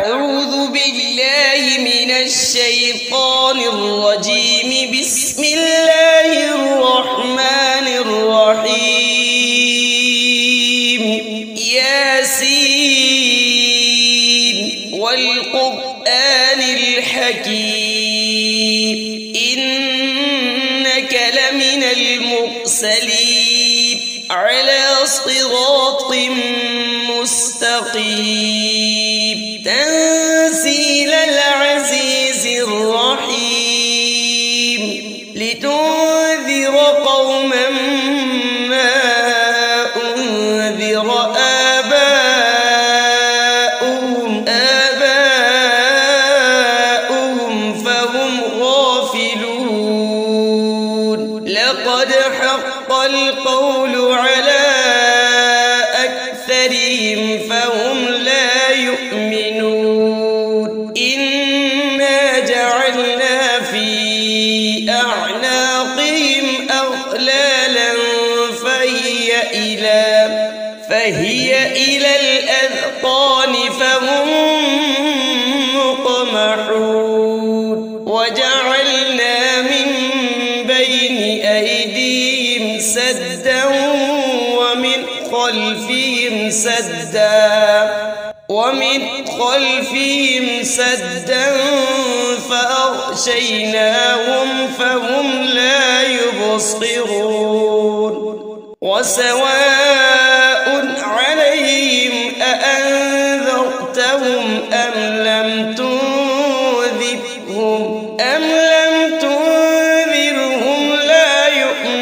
أعوذ بالله من الشيطان الرجيم. بسم الله الرحمن الرحيم. ياسين والقرآن الحكيم إنك لمن المرسلين على صراط مستقيم تنزيل العزيز الرحيم لتنذر قوما ما أنذر آباؤهم فهم غافلون. لقد حق القول على أكثرهم فهم لا يؤمنون. إنا جعلنا في أعناقهم أغلالا فهي إلى الأذقان فهم مقمحون. وجعلنا من بين أيديهم سدا ومن خلفهم سدا فأغشيناهم فهم لا يبصرون. وسواء عليهم أأنذرتهم أم لم تنذرهم لا يؤمنون.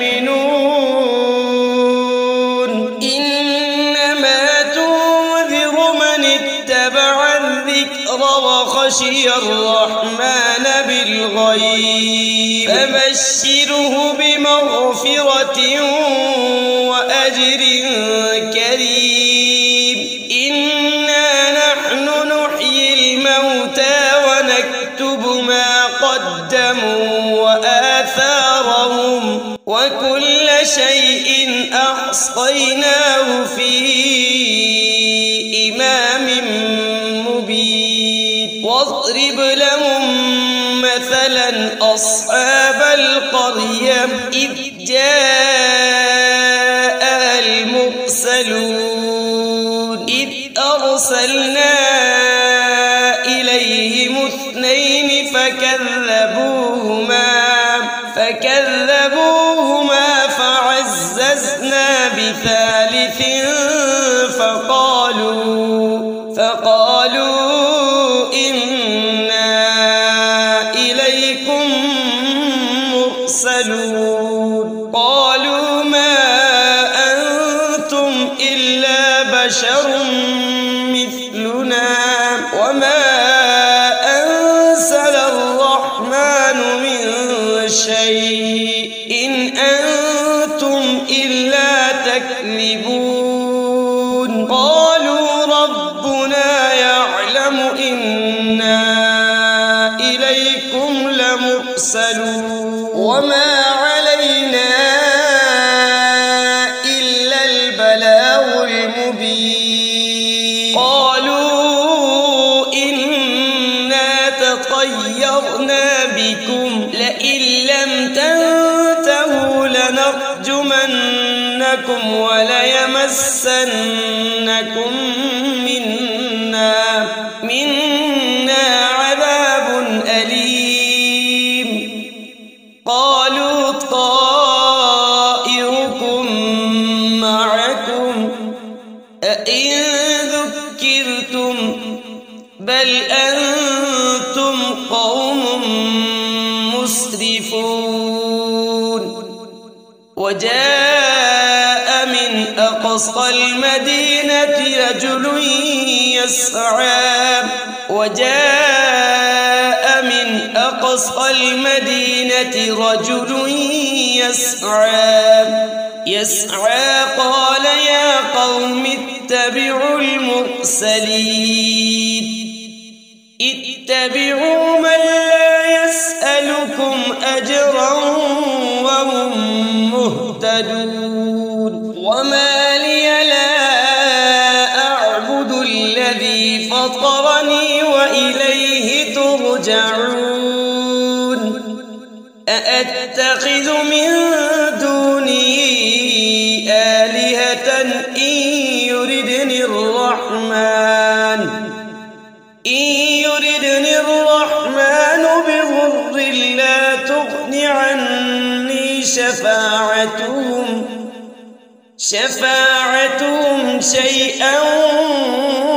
إنما تنذر من اتبع الذكر وخشي الرحمن بالغيب فبشره بمغفرة وأجر كريم. إنا نحن نحيي الموتى ونكتب ما قدموا وآثارهم وكل شيء أحصيناه في إمام مبين. واضرب لهم مثلا أصحاب القرية إذ جاءها المرسلون إذ أرسلنا إليهم 2 فكذبوهما فعززنا بثالث فقالوا إنا إليكم مرسلون. قالوا ما أنتم إلا بشر مثلنا وما أنزل الرحمن من شيء إن أنتم إلا تكذبون. قالوا ربنا يعلم إنا إليكم لمرسلون وما علينا إلا البلاغ المبين. قالوا إنا تطيرنا بكم لئن لم تنتهوا لنرجمنكم وليمسنكم منا عذاب أليم. قالوا طائركم معكم أئن ذكرتم بل أنتم قوم مسرفون. وجاء من أقصى المدينة رجل يسعى قال يا قوم اتبعوا المرسلين اتبعوا من لا يسألكم أجرا وهم مهتدون. وما لي لا أعبد الذي فطرني وإليه ترجعون أأتخذ من دونه آلهة إن يردني الرحمن بضر لا تغن عني شفاعتهم شيئا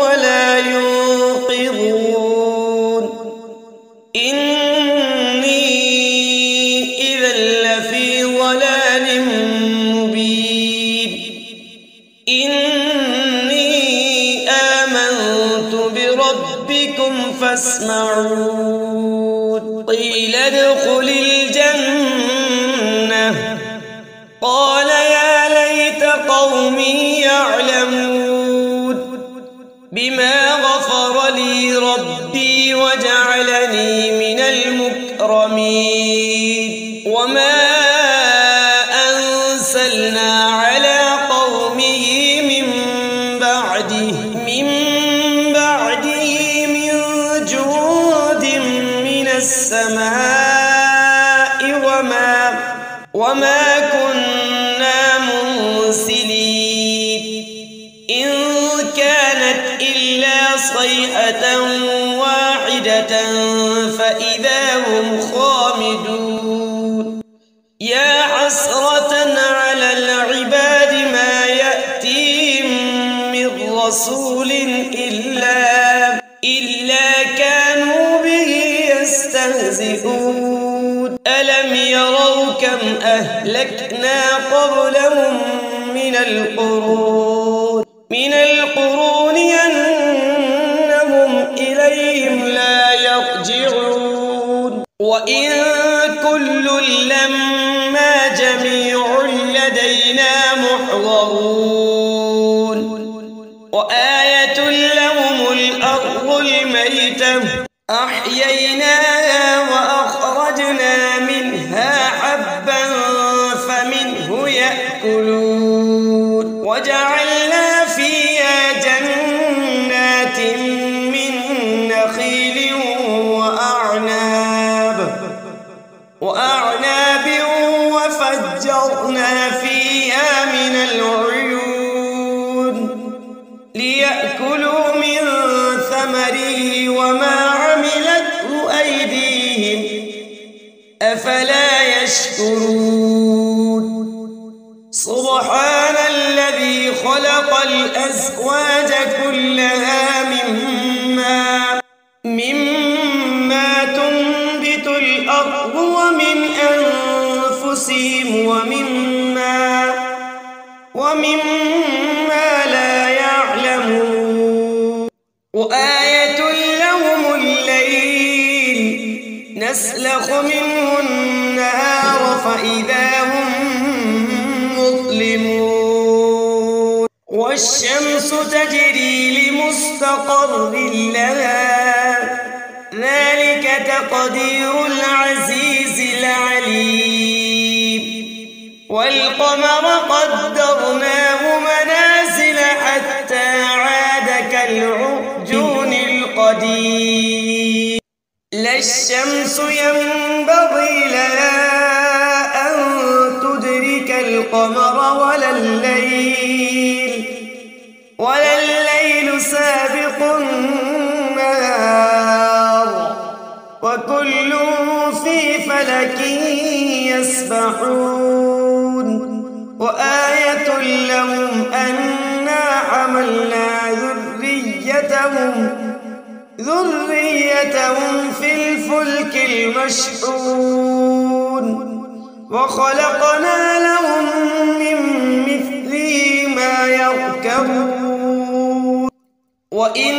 ولا ينقذون إني إذا لفي ضلال مبين إني آمنت بربكم فاسمعون قيل ادخل الجنة قال يا ليت قومي يعلمون بما غفر لي ربي وجعلني من المكرمين وما أنزلنا على قومه من بعده من جود من السماء وما كنا منزلين إن كانت إلا صيحة واحدة فإذا هم خامدون يا حسرة على العباد ما يأتيهم من رسول إلا كانوا به يستهزئون ألم يروا كم أهلكنا قبلهم من القرون أنهم إليهم لا يرجعون وإن كل لما جميع لدينا محضرون وآية لهم الأرض الميتة أحييناها وأخرجنا منها حبا فمنه يأكلون وجعلنا فيها جنات من نخيل وأعناب وفجرنا فيها من العيون ليأكلوا من ثمره وما عملته أيديهم أفلا يشكرون سبحان الذي خلق الأزواج كلها مما تنبت الأرض ومن أنفسهم ومما لا يعلمون وآية لهم الليل نسلخ منه النهار فإذا هم مظلمون والشمس تجري لمستقر لها ذلك تقدير العزيز العليم والقمر قدرناه منازل حتى عاد كالعرجون القديم لا الشمس ينبغي لها أن تدرك القمر ولا الليل سابق النهار وكل في فلك يسبحون وآية لهم أنا حملنا ذريتهم في الفلك المشحون وخلقنا لهم من مثله ما يركبون وإن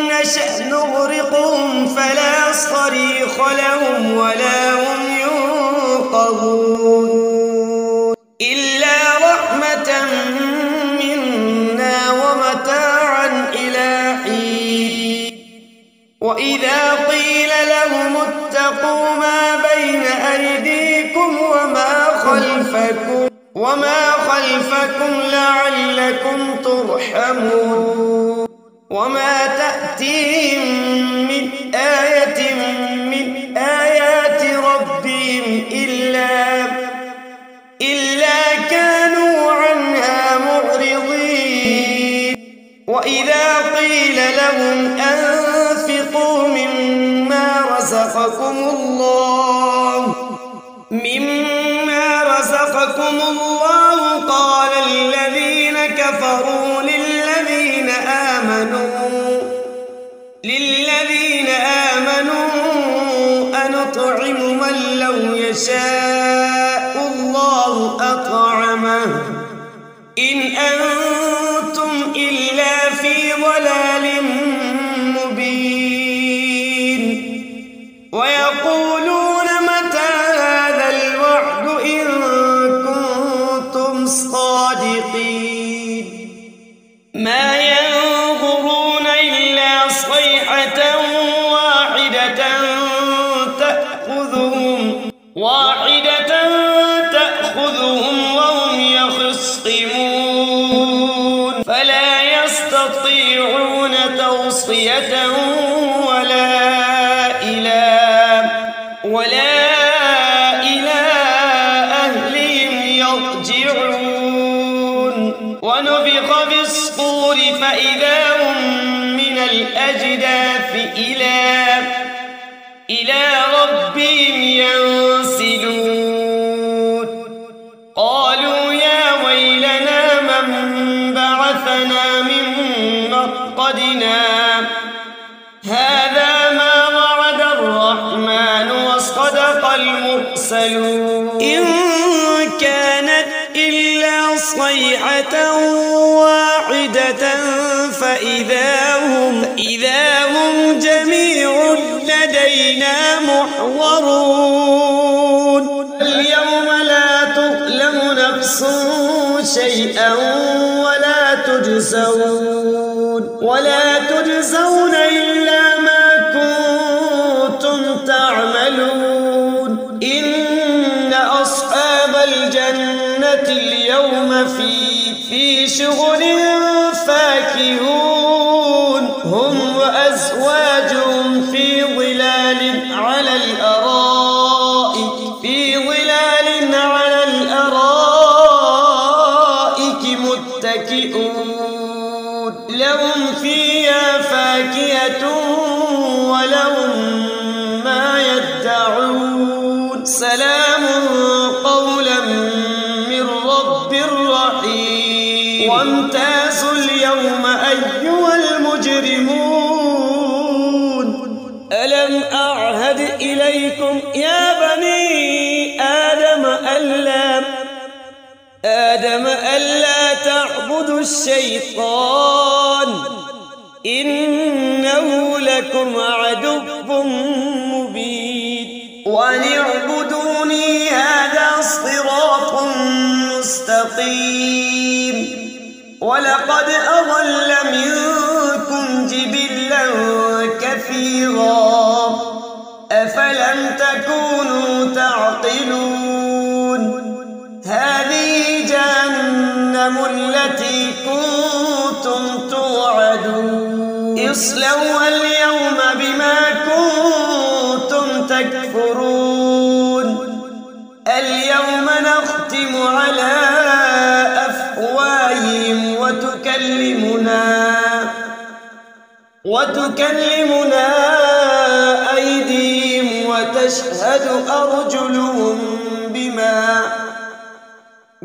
نشأ نغرقهم فلا صريخ لهم ولا هم ينقذون إلا رحمة منا ومتاعا إلى حين وإذا قيل لهم اتقوا ما بين أيديكم وما خلفكم لعلكم ترحمون وما تأتيهم من رزقكم الله قال الذين كفروا للذين آمنوا أنطعم من لو يشاء الله أطعمه إن أنتم إلا في ضلال مبين ويقولون متى هذا الوعد إن كنتم صادقين ما ينظرون إلا صيحة تأخذهم وهم يخصمون فلا يستطيعون توصية ولا إلى أهلهم يرجعون ونفخ في الصور فإذا هم من الأجداث إلى ربهم ينسلون قالوا يا ويلنا من بعثنا من مرقدنا هذا ما وعد الرحمن وصدق المرسلون إن كانت إلا صيحة واحدة فإذا هم جميع لدينا محضرون اليوم لا تظلم نفس شيئا ولا تجزون إلا ما كنتم تعملون إن أصحاب الجنة اليوم في شغل فاكهون هم وأزواجهم في ظلال على الأرائك متكئون لهم فيها فاكهة ولهم ما يدعون سلام قولا من رب رحيم وامتازوا اليوم أيها المجرمون ألم أعهد إليكم يا بني آدم ألا تعبدوا الشيطان إنه لكم عدو مبين وأن اعبدوني هذا صراط مستقيم ولقد أضل منكم جبلا كثيرا أفلم تكونوا تعقلون هذه جهنم التي كنتم توعدون اصلوها اليوم بما كنتم تكفرون اليوم نختم على أفواههم وتكلمنا أيديهم وتشهد أرجلهم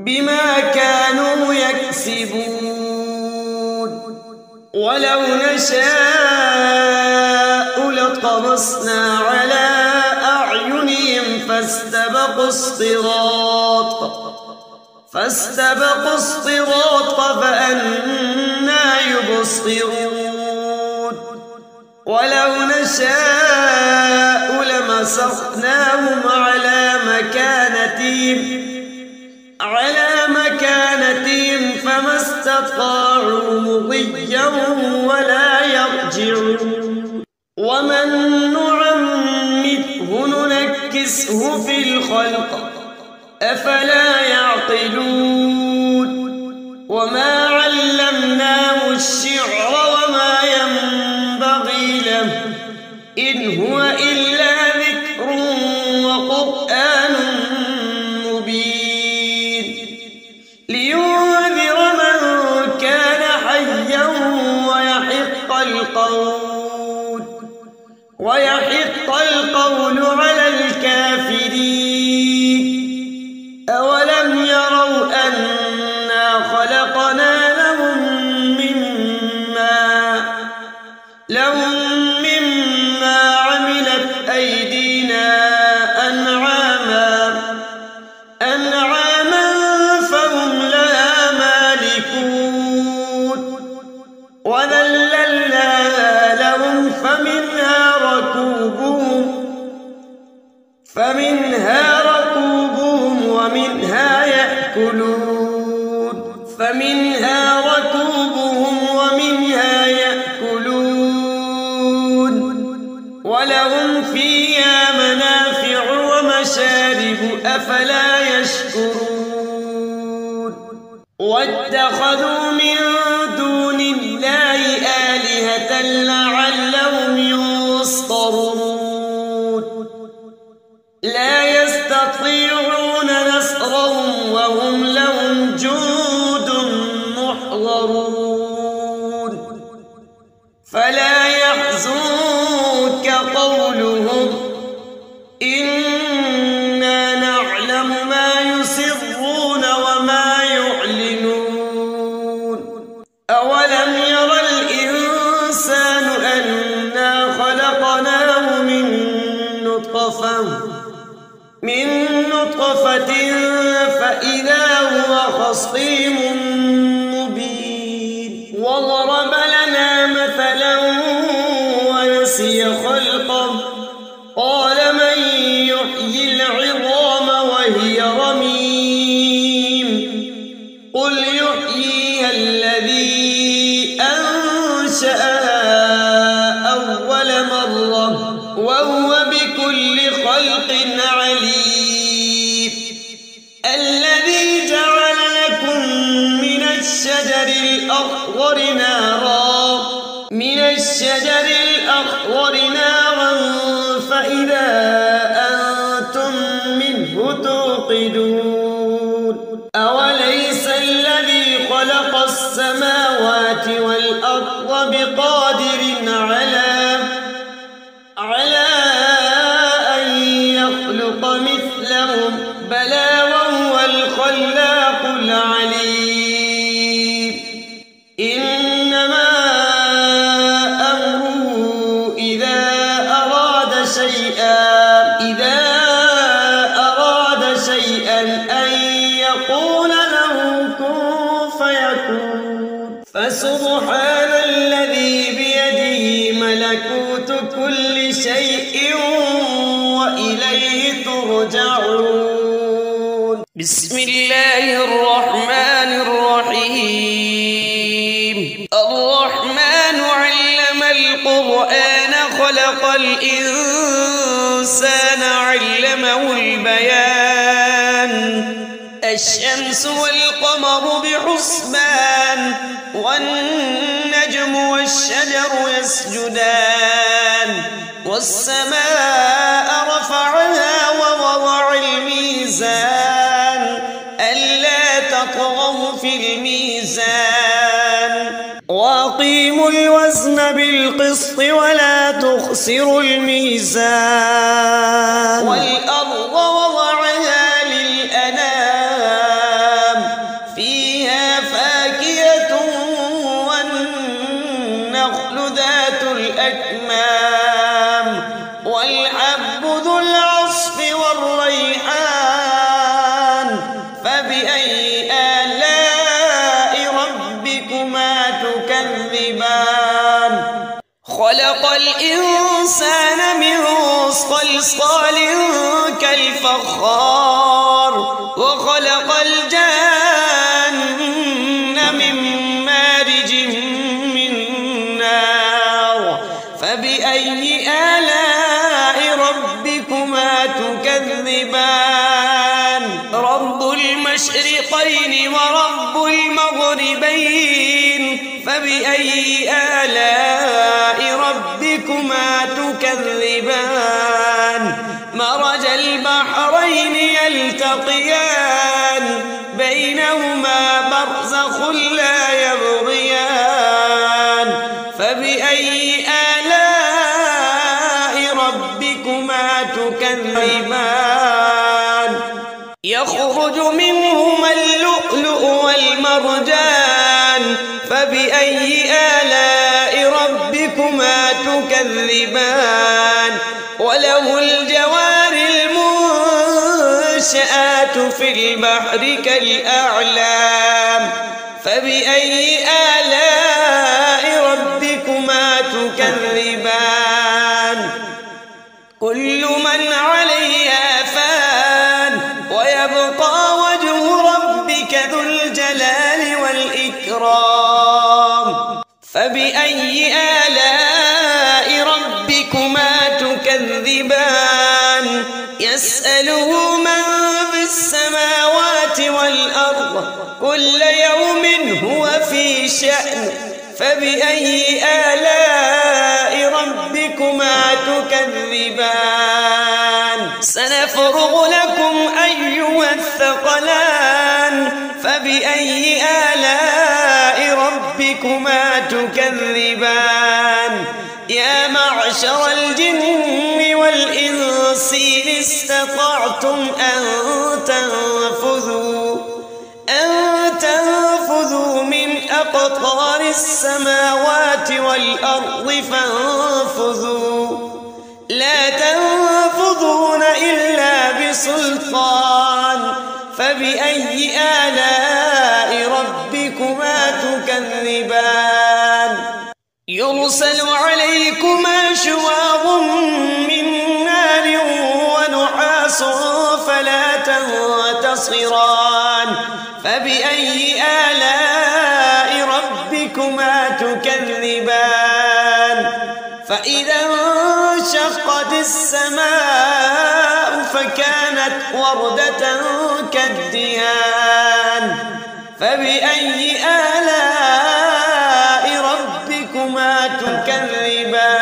بما كانوا يكسبون ولو نشاء لطمسنا على أعينهم فاستبقوا الصراط فأنى يبصرون ولو نشاء لمسخناهم على مكانتهم فما استطاعوا مضيا ولا يرجعون ومن نعمره ننكسه في الخلق أفلا يعقلون وما علمناه الشعر وما ينبغي له إن هو إلا ذكر وقرآن مبين لينذر من كان حيا ويحق القول ركوبهم ومنها يأكلون ولهم فيها منافع ومشارب أفلا يشكرون واتخذوا من دون الله آلهة لعلهم ينصرون لا يستطيعون نصرهم وهم لهم جند محضرون فلا يحزنك قولهم إنا نعلم ما يسرون وما يعلنون أولم ير الإنسان أنا خلقناه من نطفة فإذا هو خصيم مبين وضرب لنا مثلا ونسي خلقه قال من يحيي العظام وهي رميم قل يحييها الذي أنشأها أول مرة وهو بكل خلق عليم الذي جعل لكم من الشجر الأخضر نارا فإذا أنتم منه توقدون أوليس الذي خلق السماوات والأرض بقادر على أن يخلق مثلهم بلى وهو الخلاق العليم إنما أمره إذا أراد شيئا أن يقول له كن فيكون فسبحان الذي بيده ملكوت كل شيء وإليه ترجعون بسم الله الرحمن الرحيم الرحمن علم القرآن خلق الإنسان علمه البيان الشمس والقمر بحسبان والنجم والشجر يسجدان والسماء رفعها ووضع الميزان ألا تطغوا في الميزان وأقيموا الوزن بالقسط ولا تخسروا الميزان والأرض وضعها للأنام فيها فاكهة والنخل ذات الأكمام والحب ذو العصف والريحان فبأي آلاء ربكما تكذبان خلق الإنسان من صلصال كالفخار وخلق الجن من مارج من نار فبأي آلاء ربكما تكذبان رب المشرقين ورب المغربين فبأي آلاء ربكما تكذبان مرج البحرين يلتقيان بينهما برزخ لا يبغيان فبأي آلاء ربكما تكذبان يخرج منهما اللؤلؤ والمرجان فبأي آلاء ربكما تكذبان وله الجوار المنشآت في البحر كالأعلام فبأي آلاء ربكما تكذبان من عليها فان ويبقى وجه ربك ذو الجلال والإكرام فبأي آلاء ربكما تكذبان يسأله من في السماوات والأرض كل يوم هو في شأن فبأي آلاء ربكما تكذبان سنفرغ لكم أيها الثقلان فبأي آلاء ربكما تكذبان يا معشر الجن والإنس إن استطعتم أن تنفذوا من أقطار السماوات والأرض فانفذوا لا تنفذون إلا بسلطان فبأي آلاء ربكما تكذبان يرسل عليكما شواظ من نار ونحاس فلا تنتصران فبأي آلاء ربكما تكذبان فإذا انشقت السماء فكانت وردة كالدهان فبأي آلاء ربكما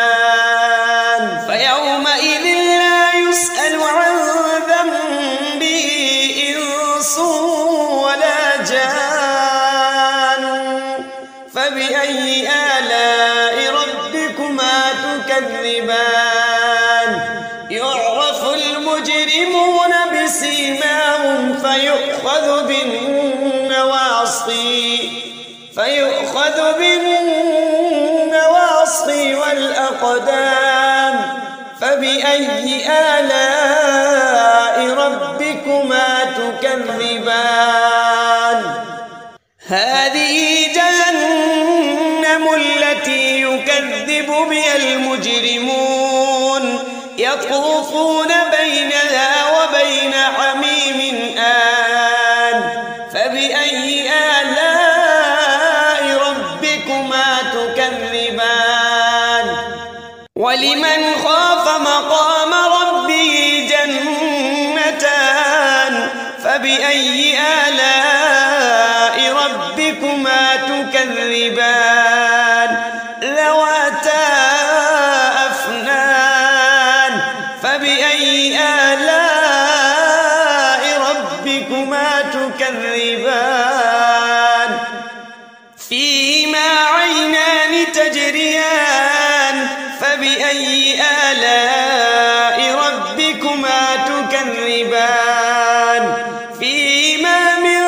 تكذبان فيومئذ لا يسأل عن ذنبه إنس ولا جان فبأي آلاء ربكما تكذبان يعرف المجرمون بسيماهم فيؤخذ بالنواصي والأقدام فبأي آلاء ربكما تكذبان هذه جهنم التي يكذب بها المجرمون يطوفون بينها وبين حميم آن فبأي آلاء ربكما تكذبان ولمن خاف مقام ربه جنتان فبأي آلاء ربكما تكذبان ذواتا أفنان فبأي آلاء ربكما تكذبان فيهما عينان تجريان فبأي آلاء ربكما تكذبان فيهما من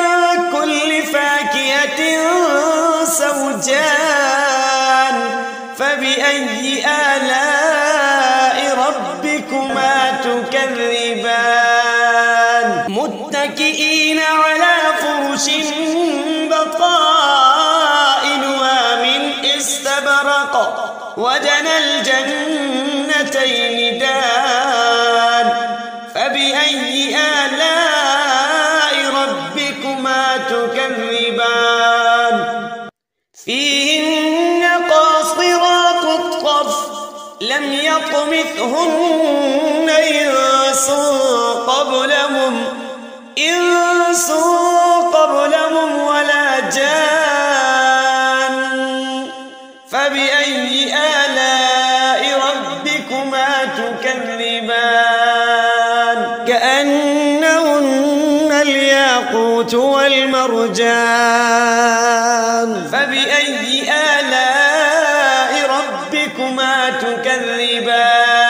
كل فاكهة زوجان فبأي آلاء ربكما تكذبان متكئين على فرش بطائنها من استبرق وجنى الجنتين دان فبأي آلاء ربكما تكذبان فيهن قاصرات الطرف لم يطمثهن إنس قبلهم ولا جان فبأي آلاء ربكما تكذبان كأنهن الياقوت والمرجان فبأي آلاء ربكما تكذبان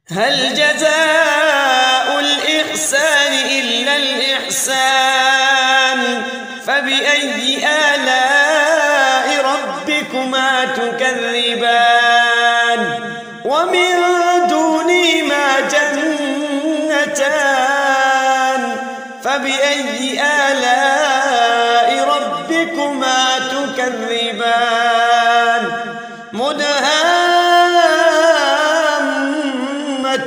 هل جزاء الإحسان إلا الإحسان فبأي آلاء ربكما تكذبان ومن دونهما جنتان فبأي آلاء ربكما تكذبان مدهامتان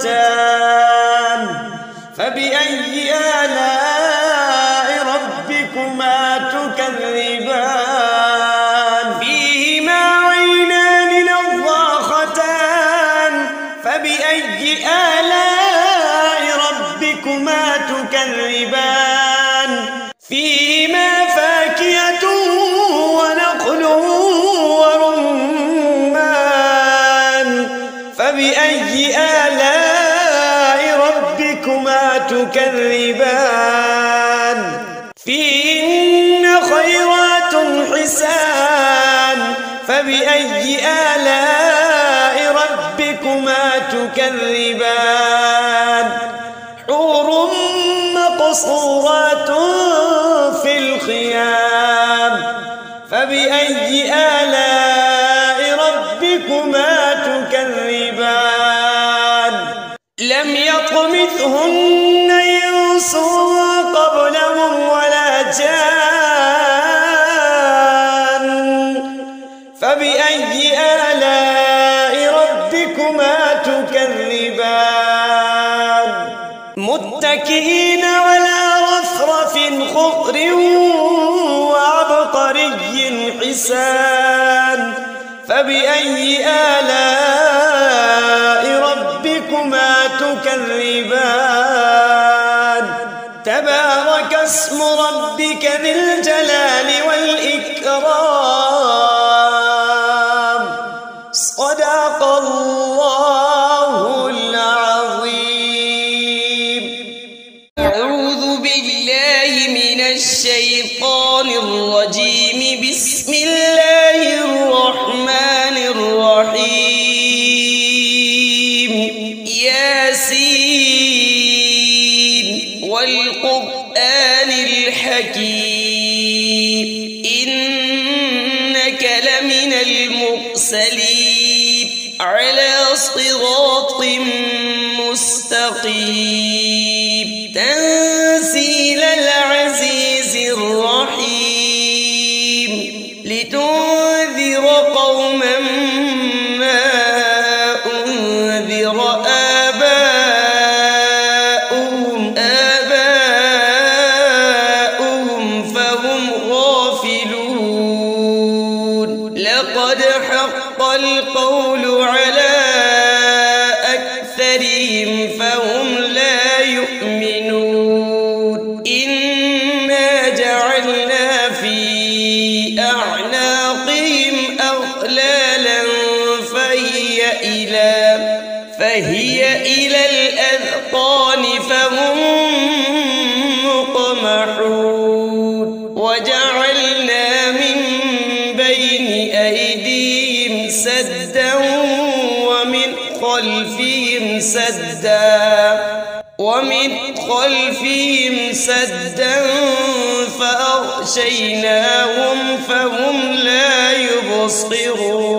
نعمتان فبأي آلاء ربكما تكذبان فيهما عينان نضاختان فبأي آلاء ربكما تكذبان فيهما فاكهة ونخل ورمان فبأي آلاء ربكما تكذبان فيهن خيرات حسان فبأي آلاء ربكما تكذبان حور مقصورات في الخيام فبأي آلاء ربكما تكذبان لم يطمثهن إنس قبلهم ولا جان فبأي آلاء ربكما تكذبان متكئين على رفرف خضر وعبقري حسان فبأي آلاء ربكما تكذبان تبارك اسم ربك ذي الجلال والإكرام صدق الله العظيم أعوذ بالله من الشيطان الرجيم بسم الله الرحمن الرحيم ياسين والقرآن الحكيم إنك لمن المرسلين على صراط مستقيم تنزيل العزيز الرحيم لتنذر قوما ما أنذر آباؤهم فهم غافلون لقد حق القول على أكثرهم فهم لا يؤمنون إنا جعلنا في أعناقهم أغلالا فهي إلى الأذقان فهم مقمحون وجعلنا من بين أيديهم سدا ومن خلفهم سدا فأغشيناهم فهم لا يبصرون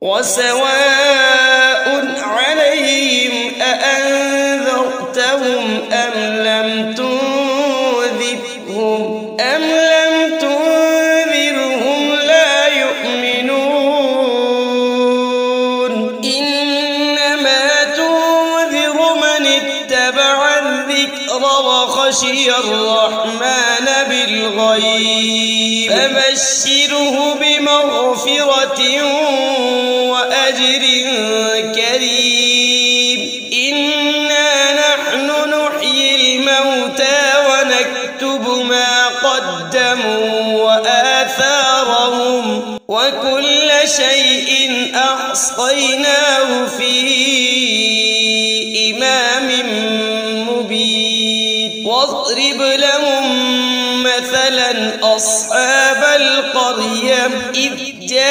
وسواء عليهم أأنذرتهم أم لم تنذرهم لا يؤمنون إنما تنذر من اتبع الذكر وخشي الرحمن بالغيب فبشره بمغفرة وأجر كريم إنا نحن نحيي الموتى ونكتب ما قدموا وآثارهم وكل شيء أحصيناه في إمام مبين واضرب لهم مثلا أصحاب القرية إذ جاء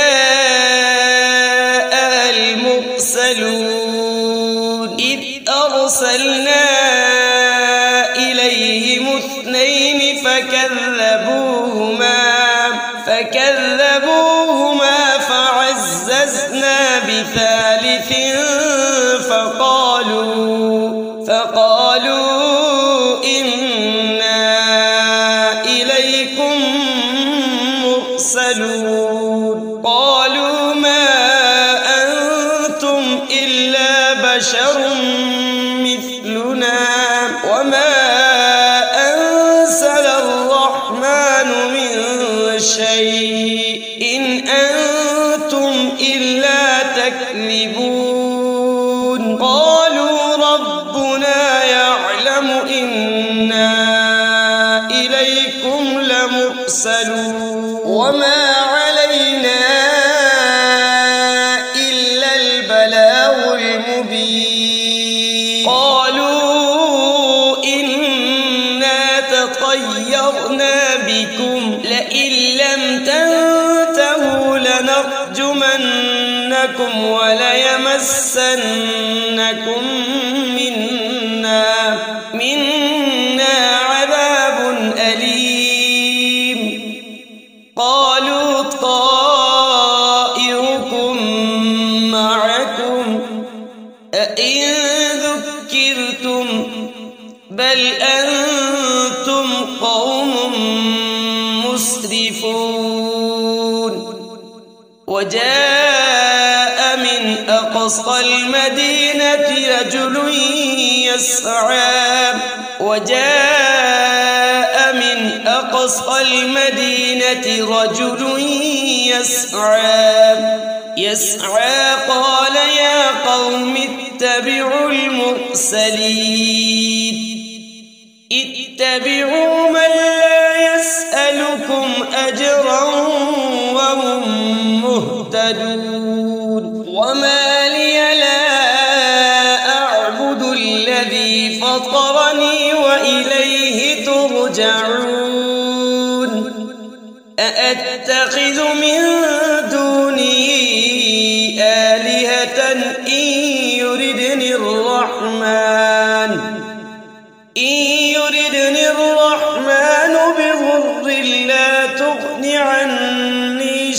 المرسلون إذ أرسلنا إليهم اثنين فكذبوهما فعززنا بثالث فقالوا إنا إليكم مرسلون قالوا ما أنتم إلا بشر بشر مثلنا وما أنزل الرحمن من شيء إن أنتم إلا تكذبون قالوا ربنا يعلم إنا إليكم لمرسلون وما علينا إلا البلاغ المبين قالوا إنا تطيرنا بكم لئن لم تنتهوا لنرجمنكم وليمسنكم منا عذاب أليم قالوا طائركم معكم أئن ذكرتم بل أنتم قوم مسرفون وجاء من أقصى المدينة رجل يسعى قال يا قوم اتبعوا المرسلين اتبعوا من لا يسألكم أجرا وهم مهتدون وما لي لا أعبد الذي فطرني وإليه ترجعون أأتخذ من دونه آلهة إن يردني الرحمن بضر لا تغن عني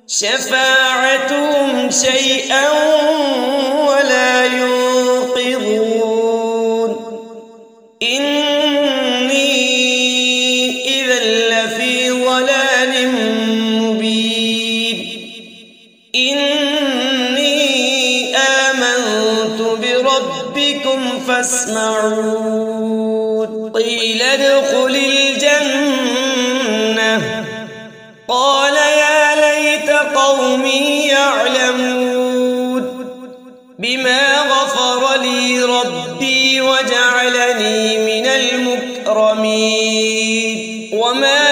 شفاعتهم شيئا ولا ينقذون إني إذا لفي ضلال مبين إني آمنت بربكم فاسمعون قيل ادخل الجنة قال يا ليت قومي يعلمون بما غفر لي ربي وجعلني من المكرمين وما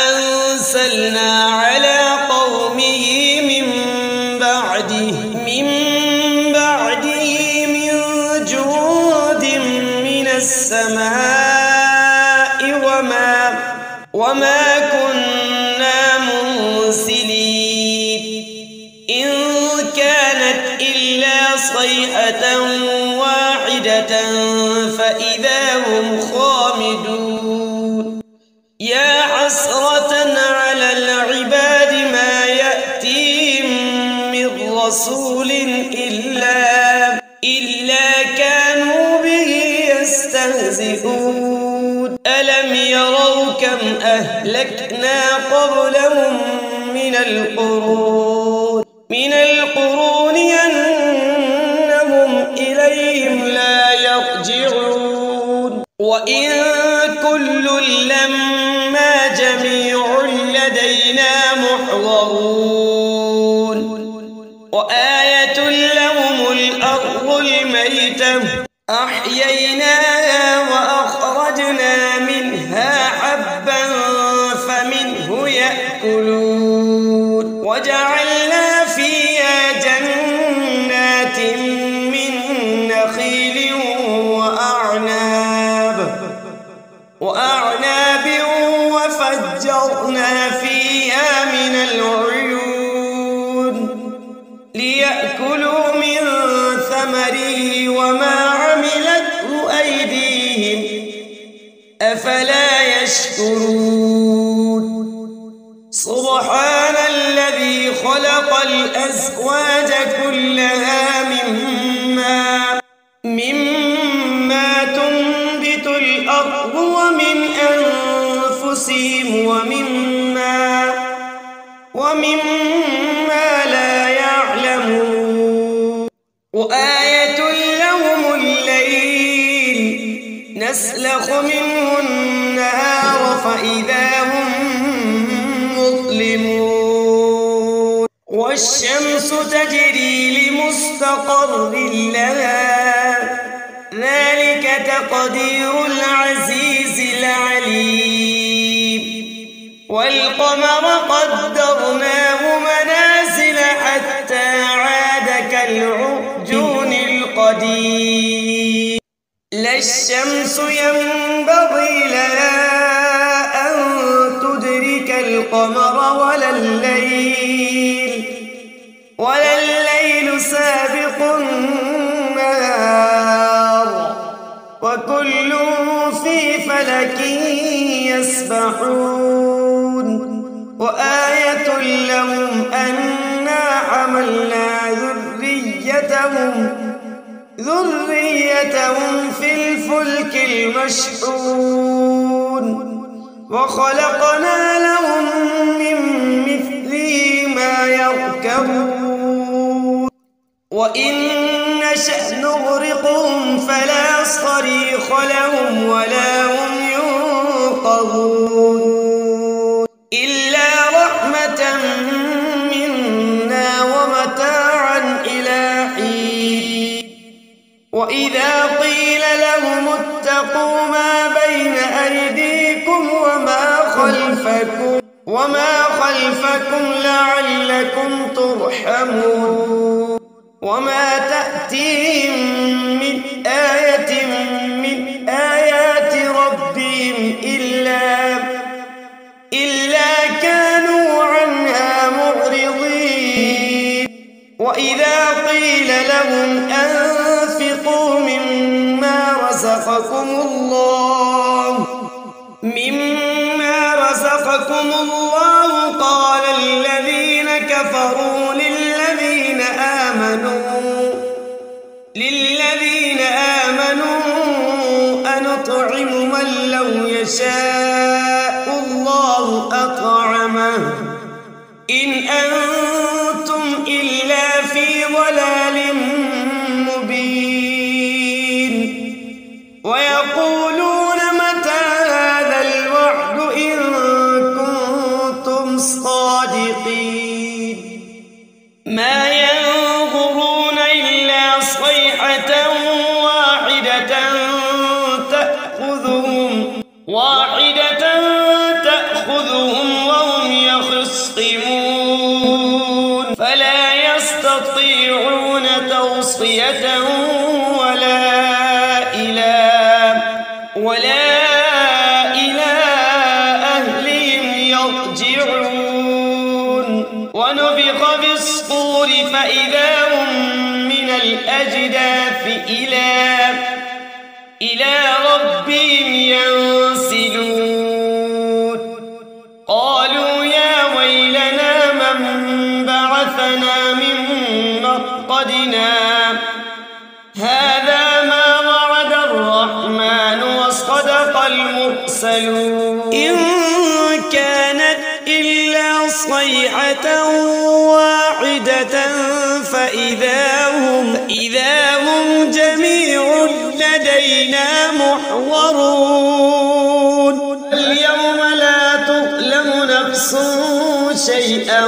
أنزلنا على قومه من بعده من جود من السماء وما كنا منزلين إن كانت إلا صيحة واحدة فإذا هم خامدون يا حسرة على العباد ما يأتيهم من رسول إلا كانوا به يستهزئون ألم يروا كم أهلكنا قبلهم من القرون أنهم إليهم لا يرجعون وإن كل لما جميع لدينا محضرون وآية لهم الأرض الميتة أحييناها وأخرجنا منها حبا فمنه يأكلون وجعلنا فيها جنات من نخيل وأعناب وفجرنا فيها من العيون ليأكلوا من ثمره وما عملته أيديهم أفلا يشكرون سبحان الذي خلق الأزواج كلها مما تنبت الأرض ومن أنفسهم ومما لا يعلمون يستسلخ منه النهار فإذا هم مظلمون والشمس تجري لمستقر لها ذلك تقدير العزيز العليم والقمر قدرناه منازل حتى عاد كالعرجون القديم لا الشمس ينبغي لها أن تدرك القمر ولا الليل سابق النهار وكل في فلك يسبحون وآية لهم أنا حملنا ذريتهم في الفلك المشحون وخلقنا لهم من مثله ما يركبون وإن نشأ نغرقهم فلا صريخ لهم ولا هم ينقذون إلا رحمة منا ومتاعا إلى حين وإذا قيل لهم اتقوا ما بين أيديكم وما خلفكم لعلكم ترحمون وما تأتيهم من آية من آيات ربهم إلا كانوا عنها معرضين وإذا قيل لهم أنفقوا مما رزقكم الله قال الذين كفروا للذين آمنوا أنطعم من لو يشاء الله أطعمه إن أنتم إلا في ضلال مبين ويقولون متى هذا الوعد إن كنتم صادقين ما ينظرون إلا صيحة تأخذهم وهم يخصمون فلا يستطيعون توصية ولا إلى أهلهم يرجعون ونفخ في الصور فإذا هم من الأجداث إلى ربهم ينسلون قالوا يا ويلنا من بعثنا من مرقدنا هذا ما وعد الرحمن وصدق المرسلون إن كانت إلا صيحة واحدة فإذا هم جميع لدينا محضرون اليوم لا تظلم نفس شيئا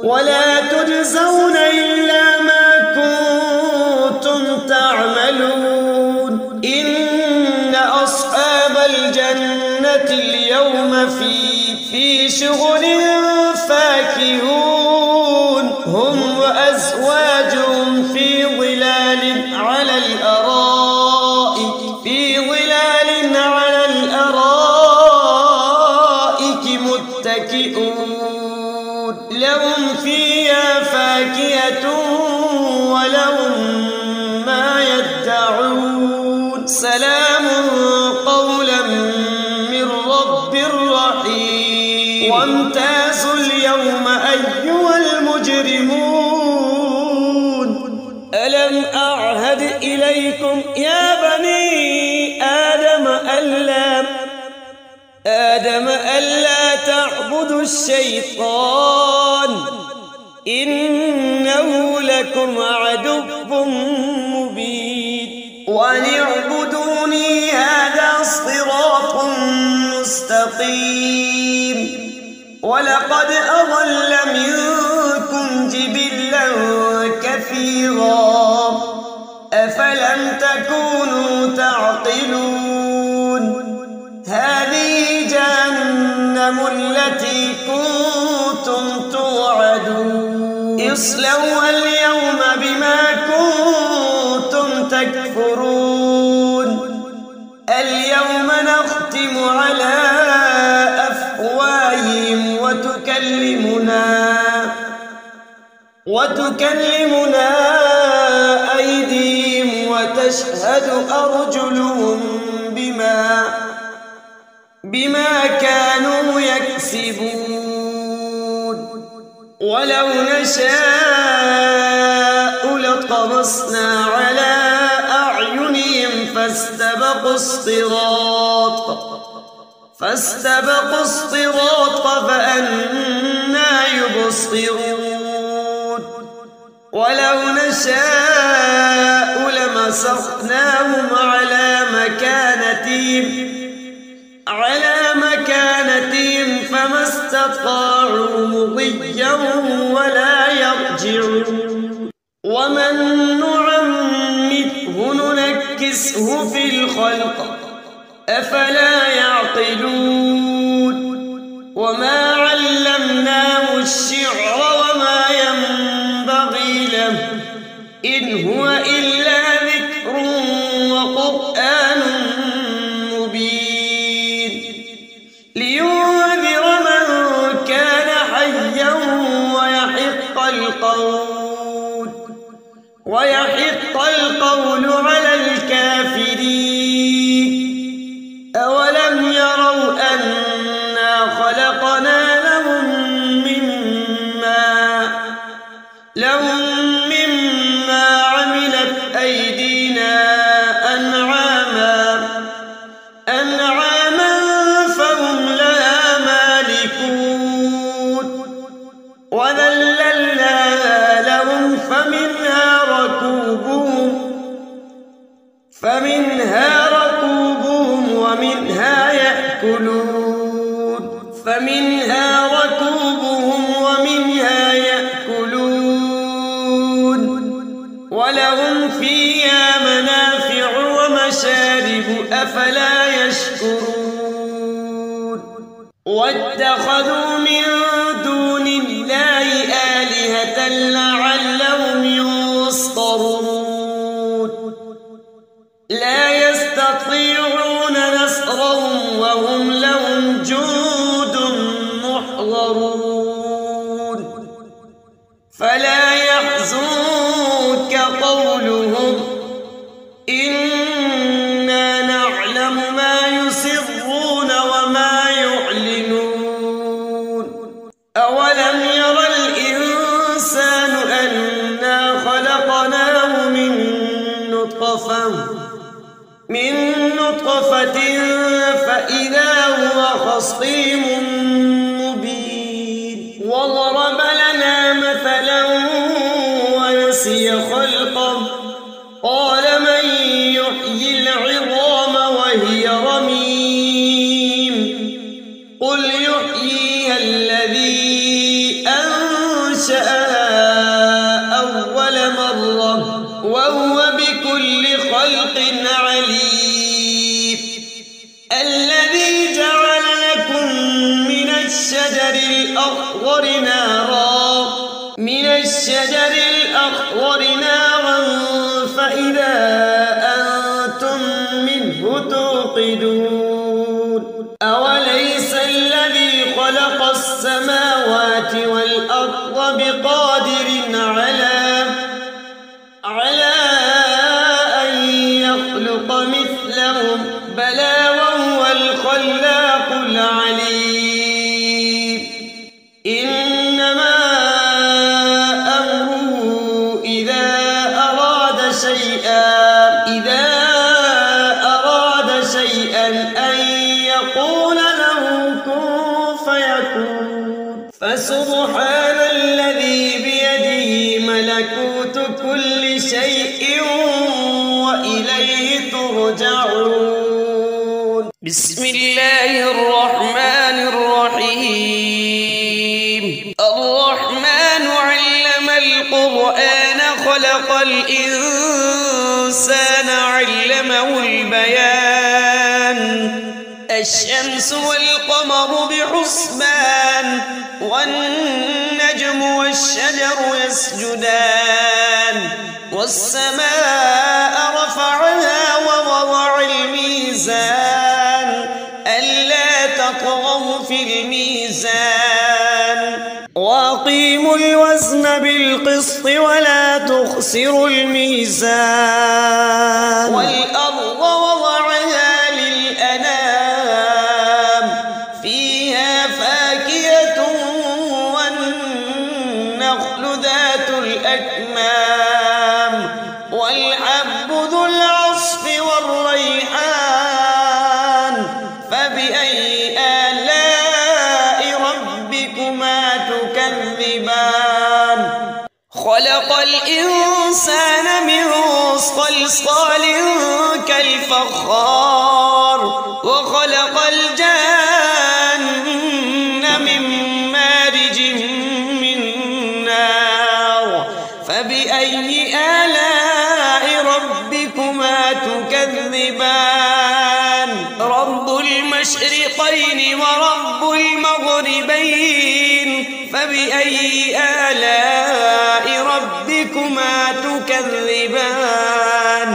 ولا تجزون إلا ما كنتم تعملون إن أصحاب الجنة اليوم في شغل فاكهون هم وأزواجهم في ظلال على الأرائك متكئون لهم فيها فاكهة ولهم ما يدعون سلام قولا من رب رحيم وامتازوا اليوم أيها المجرمون ألم أعهد إليكم يا بني آدم ألا تعبدوا الشيطان إنه لكم عدو مبين مستقيم ولقد أضل منكم جبلا كثيرا أفلم تكونوا تعقلون هذه جهنم التي كنتم توعدون اصلوها اليوم بما كنتم تكفرون اليوم نختم على أفواههم وتكلمنا أيديهم وتشهد أرجلهم بما كانوا يكسبون ولو نشاء لطمسنا على أعينهم فاستبقوا الصراط فأنى يبصرون ولو نشاء لمسخناهم على مكانتهم فما استطاعوا مضيا ولا يرجعون ومن نعمره ننكسه في الخلق أفلا يعقلون وما علمناه الشعر وما ينبغي له إن هو إلا ذكر وقرآن مبين لينذر من كان حيا ويحق القول على الكافرين أولم يروا أنا خلقنا لهم مما عملت أيدينا أنعاما فهم لها مالكون وذللناها لهم فمنها ركوبهم ومنها يأكلون ولهم فيها منافع ومشارب أفلا يشكرون واتخذوا من دون الله آلهة لعلهم ينصرون لا يستطيعون نصرهم وهم لهم جند محضرون فلا يحزنك قولهم إنا نعلم ما يسرون وما يعلنون أولم ير الإنسان أنا خلقناه من نطفة فإذا هو خصيم مبين وضرب لنا مثلا ونسي خلقه قال من يحيي العظام وهي رميم قل يحييها الذي أنشأها أول مرة وهو بكل خلق عليم الذي جعل لكم من الشجر الأخضر نارا فإذا أنتم منه توقدون أوليس الذي خلق السماوات والأرض بقادر على أن يخلق مثلهم بلى وهو الخلاق العليم إنما أمره إذا أراد شيئا أن يقول له كن فيكون فسبحان الذي بيده ملكوت كل شيء وإليه ترجعون بسم الله الرحمن القرآن خلق الإنسان علمه البيان الشمس والقمر بحسبان والنجم والشجر يسجدان والسماء رفعها ووضع الميزان ألا تطغوا في الميزان وأقيموا الوزن بالقسط ولا تخسروا الميزان والأرض وضعها للأنام فيها فاكهة والنخل ذات الأكمام والحب ذو العصف والريحان فبأي آلاء ربكما تكذبان خلق الإنسان من صلصال كالفخار وخلق الجان من مارج من نار فبأي آلاء ربكما تكذبان رب المشرقين ورب المغربين فبأي آلاء ربكما تكذبان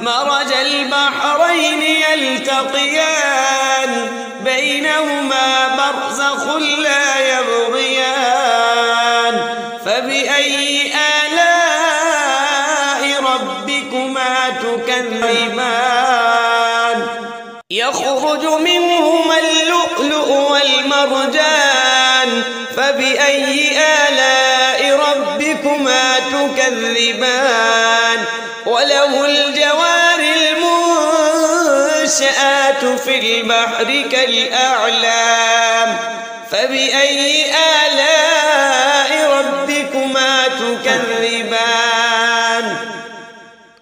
مرج البحرين يلتقيان بينهما برزخ لا يبغيان فبأي آلاء ربكما تكذبان يخرج منهما اللؤلؤ والمرجان فبأي آلاء ربكما تكذبان وله الجوار المنشآت في البحر كالأعلام فبأي آلاء ربكما تكذبان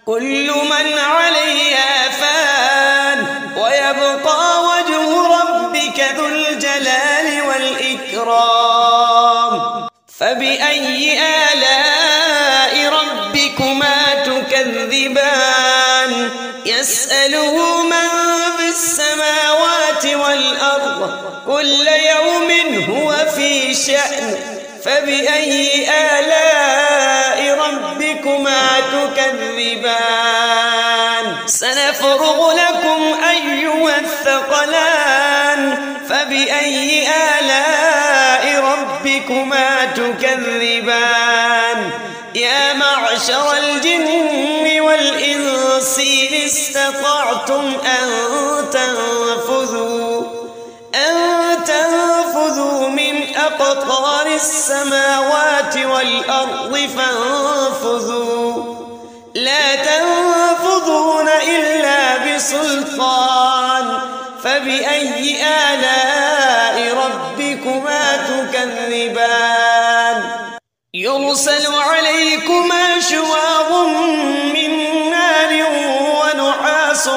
كل من عليها فان ويبقى وجه ربك ذو الجلال والإكرام فبأي آلاء ربكما تكذبان يسأله من في السماوات والأرض كل يوم هو في شأن فبأي آلاء ربكما تكذبان سنفرغ لكم أيها الثقلان فبأي آلاء ربكما تكذبان يا معشر الجن والإنس إن استطعتم أن تنفذوا من أقطار السماوات والأرض فانفذوا لا تنفذون إلا بسلطان فبأي آلاء ربكما تكذبان يرسل عليكما شواظ من نار ونحاس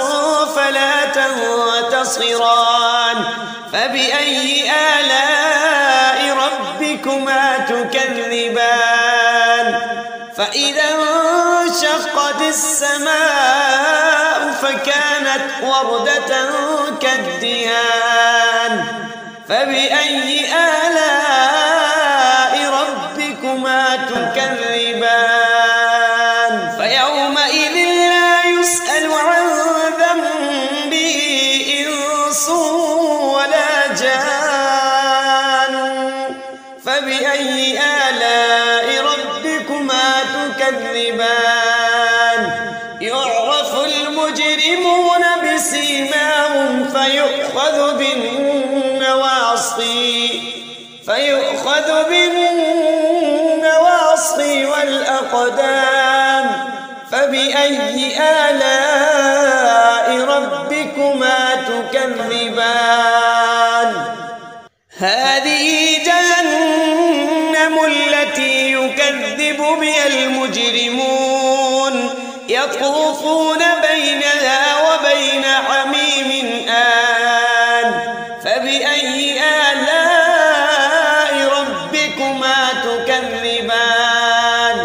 فلا تنتصران فبأي آلاء ربكما تكذبان فإذا انشقت السماء فكانت وردة كالدهان فبأي آلاء ربكما تكذبان فيومئذ لا يسأل عن ذنبه إنس ولا جان فبأي آلاء ربكما تكذبان يعرف المجرمون بسيماهم فيؤخذ بالنواصي والأقدام فبأي آلاء ربكما تكذبان هذه جهنم التي يكذب بها المجرمون يطوفون بينها وبين حميم آن فبأي آلاء ربكما تكذبان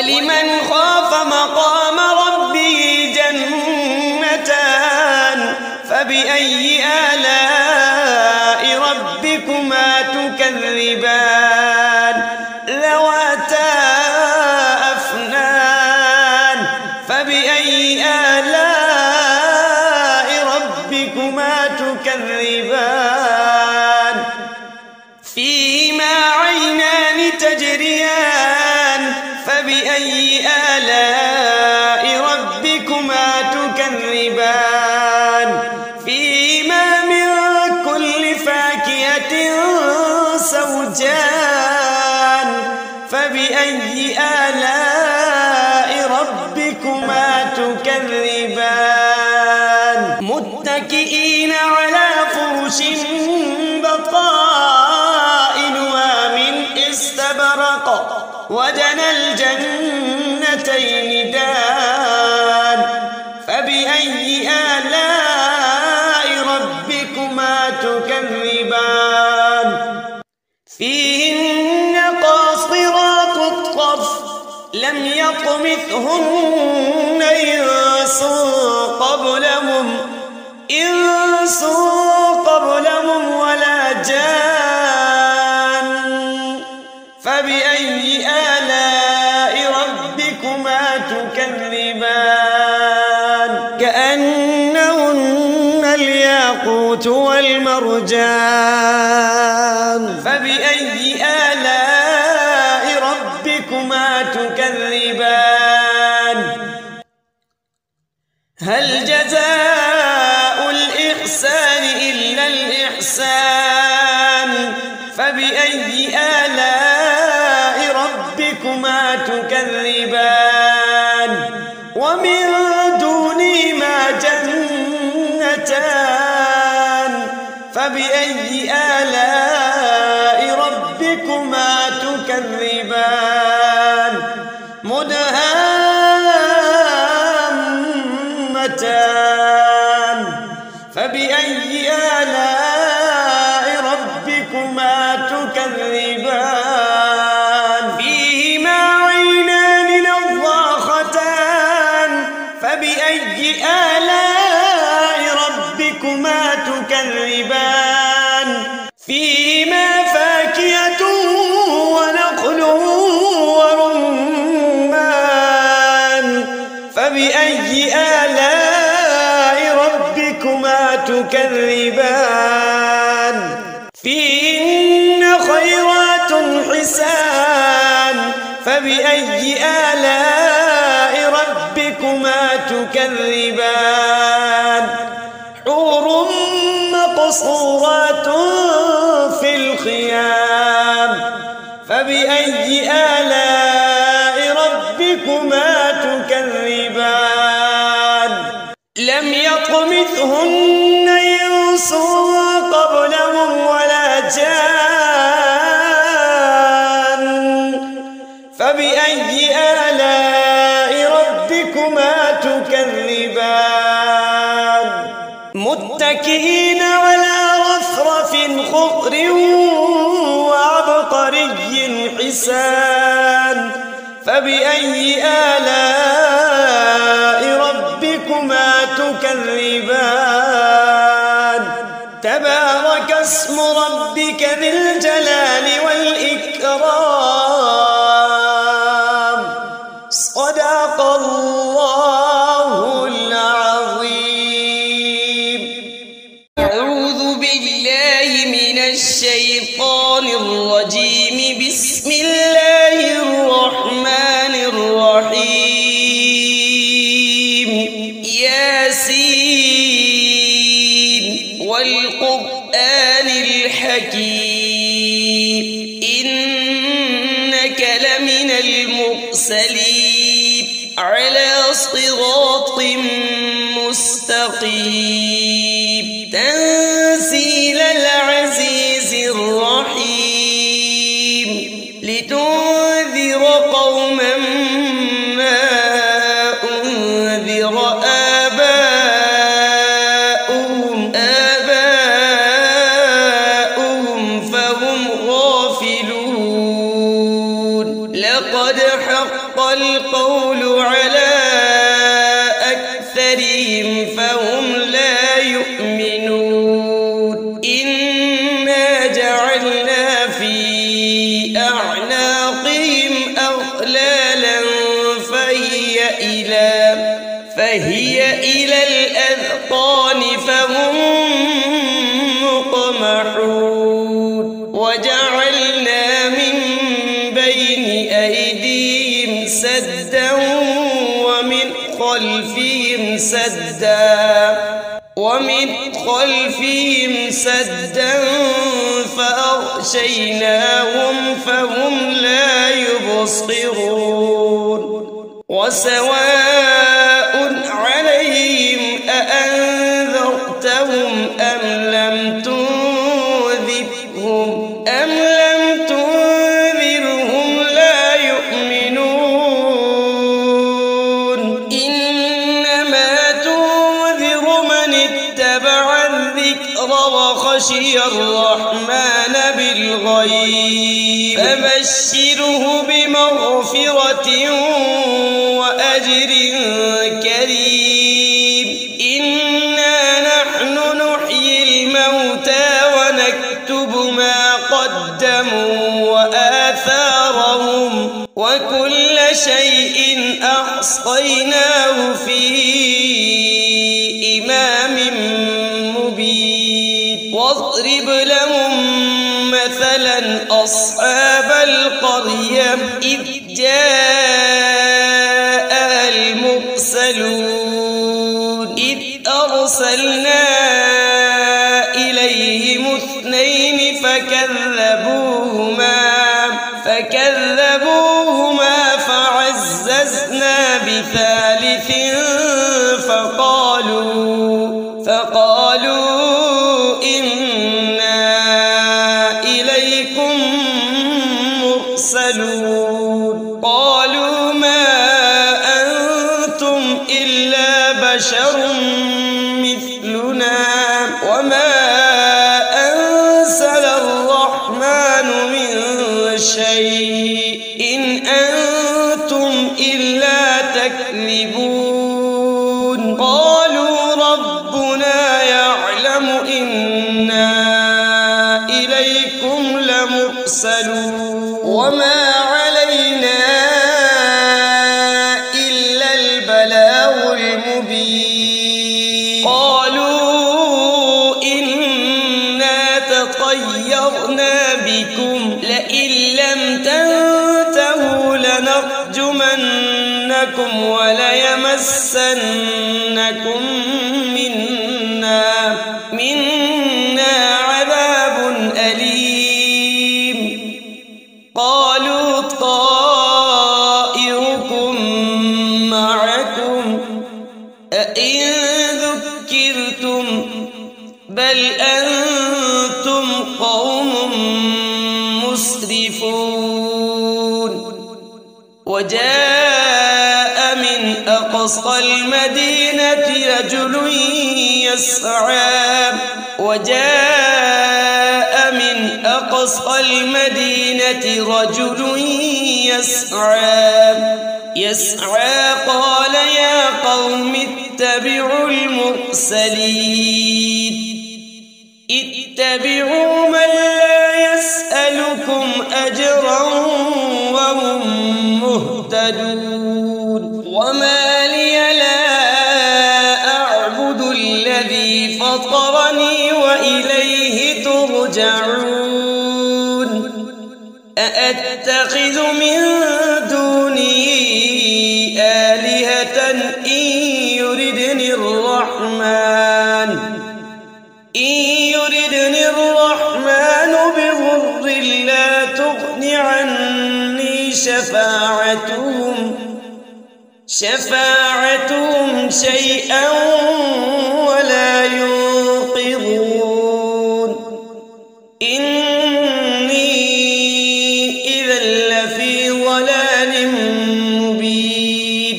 ولمن خاف مقام ربه جنتان فبأي آلاء ربكما تكذبان ذواتا أفنان فبأي آلاء ربكما تكذبان فيهما عينان تجريان فبأي آلاء ربكما تكذبان فيهما من كل فاكهة زوجان فبأي آلاء ربكما تكذبان متكئين على فرش بطائنها من استبرق وجنى الجنتين دان فبأي آلاء ربكما تكذبان فيهن قاصرات الطرف لم يطمثهن إنس قبلهم ولا جان فبأي آلاء ربكما تكذبان كأنهن الياقوت والمرجان فبأي آلاء ربكما تكذبان هل جزاء الإحسان إلا الإحسان فبأي آلاء ربكما تكذبان ومن دونهما جنتان فبأي آلاء ربكما تكذبان مدهامتان فبأي آلاء ربكما تكذبان فيهما عينان نضاختان فبأي آلاء ربكما تكذبان فيهما فاكهة ونخل ورمان فبأي آلاء ربكما تكذبان فيهن خيرات حسان فبأي آلاء ربكما تكذبان حور مقصورات في الخيام فبأي آلاء ربكما تكذبان لم يطمثهن إنس قبلهم ولا جان فبأي آلاء ربكما تكذبان متكئين على رفرف خضر وعبقري حسان فبأي آلاء ربكما تكذبان تبارك اسم ربك ذي الجلال والإكرام صدق الله العظيم أعوذ بالله من الشيطان الرجيم بسم الله الرحمن الرحيم ياسين والقرآن الحكيم إنك لمن المرسلين على صراط مستقيم تنزيل العزيز الرحيم لتنذر قوما ما أنذر آباؤهم فهم غافلون لقد حق القول على أكثرهم فهم لا يؤمنون إنا جعلنا في أعناقهم أغلالا فهي إلى الأذقان فهم مقمحون وجعلنا من بين أيديهم سدا ومن خلفهم سدا فأغشيناهم فهم لا يبصرون وسواء عليهم أأنذرتهم أم لم تنذرهم لا يؤمنون إنما تنذر من اتبع الذكر وخشي الرحمن بالغيب فبشره بمغفرة وأجر كريم إنا نحن نحيي الموتى ونكتب ما قدموا وآثارهم وكل شيء أحصيناه في إمام مبين واضرب لهم مثلا أصحاب القرية إذ جاء المرسلون إذ أرسلنا إليهم 2 فكذبوهما فعززنا بثالث فقالوا إنا إليكم مرسلون قالوا ما أنتم إلا بشر مثلنا وما أنزل الرحمن من شيء إن أنتم إلا تكذبون قالوا ربنا يعلم إنا إليكم لمرسلون وما علينا إلا البلاغ المبين قالوا إنا تطيرنا بكم لئن لم تنتهوا لنرجمنكم وليمسنكم منا عذاب أليم قالوا طائركم معكم أئن ذكرتم بل أنتم قوم مسرفون وجاء من أقصى المدينة رجل يسعى قال يا قوم اتبعوا المرسلين اتبعوا من لا يسألكم أجرا وهم مهتدون وما لي لا أعبد الذي فطرني وإليه ترجعون أأتخذ من دونه آلهة إن يردني الرحمن بضر لا تغن عني شفاعتهم شيئا ولا ينقذون إني إذا لفي ضلال مبين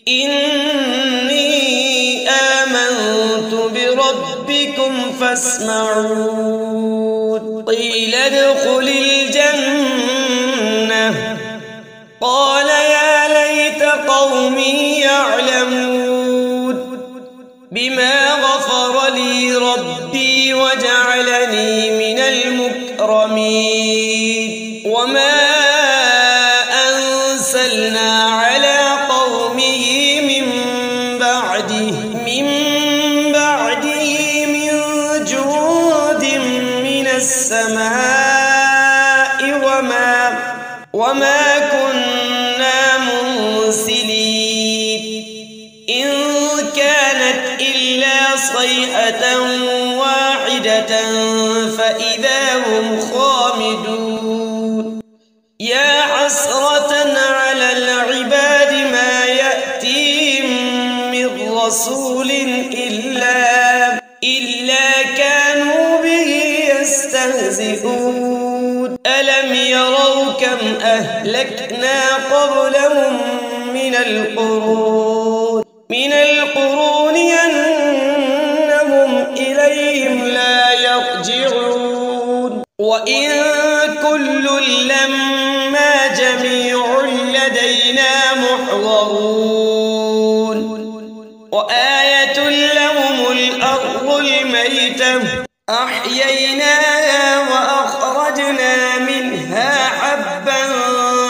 إني آمنت بربكم فاسمعون قيل ادخل الجنة قال يا قوم يعلمون بما غفر لي ربي وجعلني من المكرمين وما أنزلنا على قومه من بعده من جود من السماء وما كنا منزلين إن كانت إلا صيحة واحدة فإذا هم خامدون يا حسرة على العباد ما يأتيهم من رسول إلا كانوا به يستهزئون ألم يروا كم أهلكنا قبلهم من القرون أنهم إليهم لا يرجعون وإن كل لما جميع لدينا محضرون وآية لهم الأرض الميتة أحييناها وأخرجنا منها حبا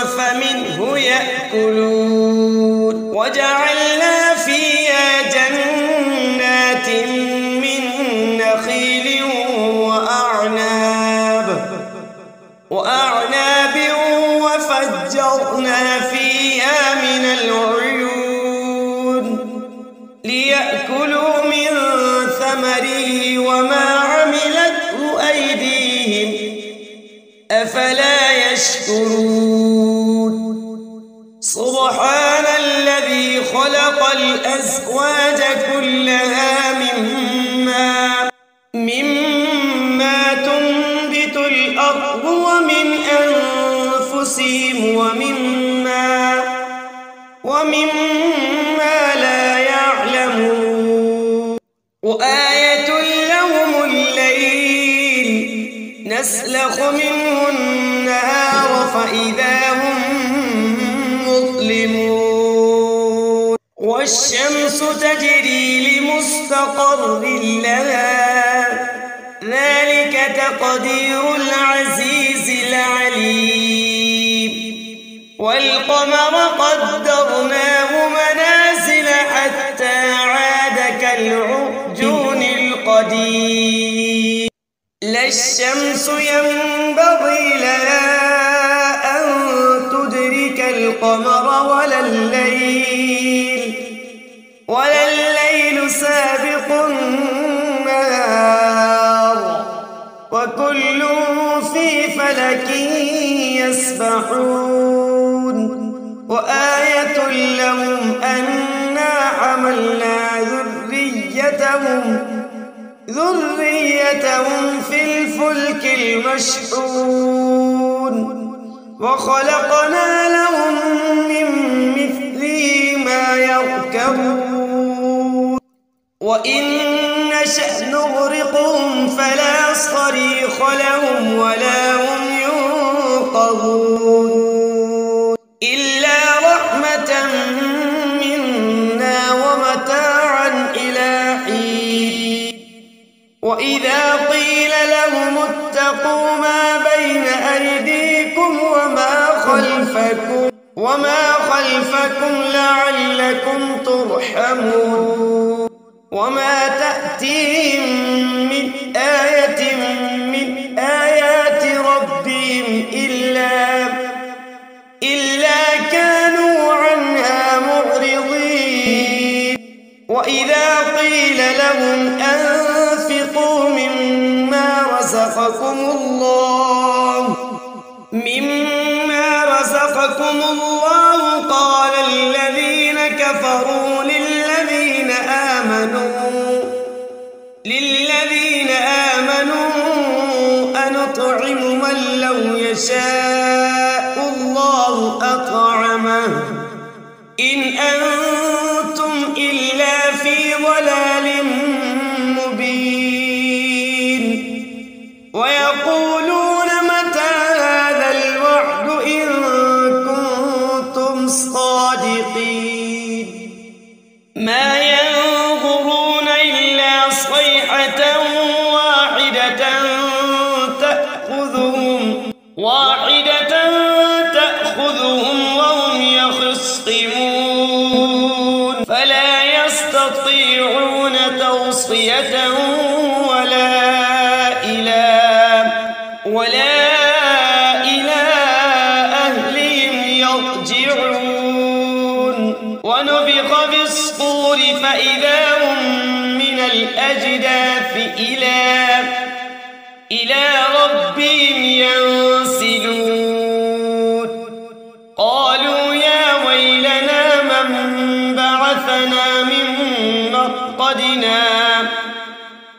فمنه يأكلون وجعلنا فيها جنات من نخيل وأعناب وفجرنا فيها من العيون ليأكلوا من ثمره وما عملته أيديهم أفلا يشكرون سبحان الذي خلق الأزواج كلها مما تنبت الأرض ومن أنفسهم ومما لا يعلمون وآية لهم الليل نسلخ منه النهار فإذا هم مظلمون والشمس تجري لمستقر لها ذلك تقدير العزيز العليم والقمر قدرناه منازل حتى عاد كالعرجون القديم لا الشمس ينبغي لها أن تدرك القمر ولا الليل سابق النهار وكل في فلك يسبحون وآية لهم أنا حملنا ذريتهم في الفلك المشحون وخلقنا لهم من مثله ما يركبون وإن نشأ نغرقهم فلا صريخ لهم ولا هم ينقذون إلا رحمة منا ومتاعا إلى حين وإذا قيل لهم اتقوا ما بين أيديكم وما خلفكم لعلكم ترحمون وما تأتيهم من آية من آيات ربهم إلا كانوا عنها معرضين وإذا قيل لهم أنفقوا مما رزقكم الله قال الذين كفروا للذين آمنوا أنطعم من لو يشاء الله أطعمه إن أنتم إلا في ضلال مبين ويقولون متى هذا الوعد إن كنتم صادقين واحدة تأخذهم وهم يخصمون فلا يستطيعون توصية ولا إلى أهلهم يرجعون ونفخ في الصور فإذا هم من الأجداث إلى ربهم ينسلون قالوا يا ويلنا من بعثنا من مرقدنا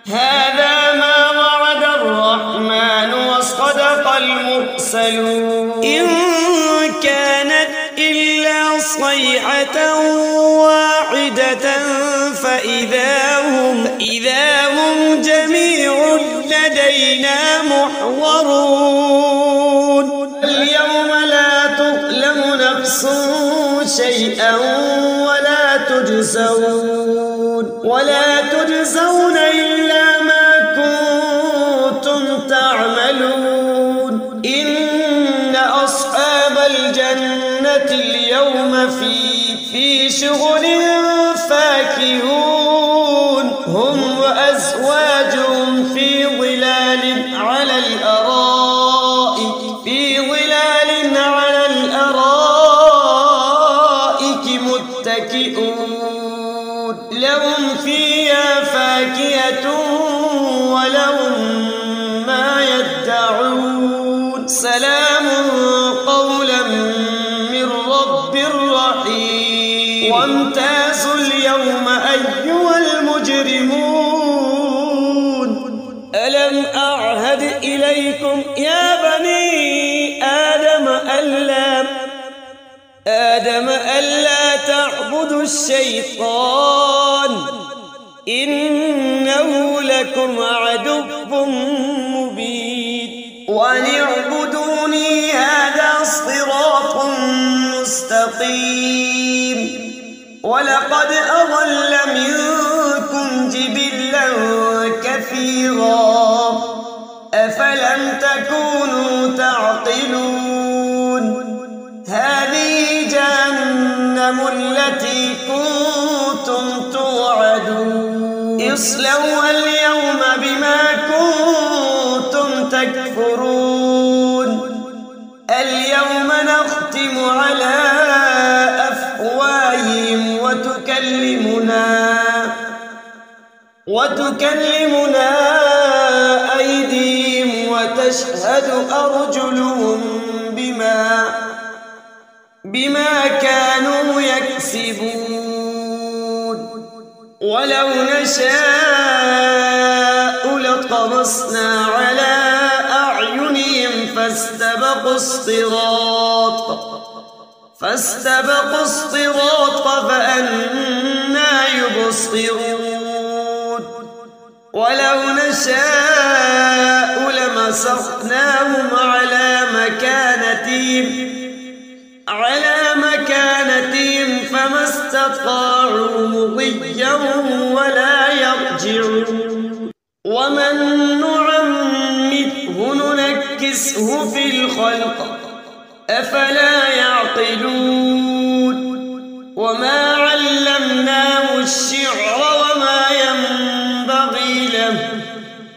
هذا ما وعد الرحمن وصدق المرسلون إن كانت إلا صيحة واحدة فإذا هم جميع لدينا محضرون اليوم لا تظلم نفس شيئا ولا تجزون إلا ما كنتم تعملون إن أصحاب الجنة اليوم في شغل فاكهون هم وأزواجهم في ظلال على الأرائك متكئون لهم فيها فاكهة ولهم ما يدعون سلام قولا من رب رحيم وامتازوا اليوم أيها المجرمون ألم أعهد إليكم يا بني آدم ألا تعبدوا الشيطان إنه لكم عدو مبين وأن اعبدوني هذا صراط مستقيم ولقد أضل منكم جبلا كثيرا أفلم تكونوا تعقلون هذه جهنم التي كنتم توعدون اصلوها اليوم بما كنتم تكفرون اليوم نختم على أفواههم وتكلمنا أيديهم وتشهد أرجلهم بما كانوا يكسبون ولو نشاء لطمسنا على أعينهم فاستبقوا الصراط فأنى يبصرون ولو نشاء لمسخناهم على مكانتهم فما استطاعوا مضيا ولا يرجعون ومن نعمره ننكسه في الخلق أفلا يعقلون وما علمناه الشعر وما ينبغي له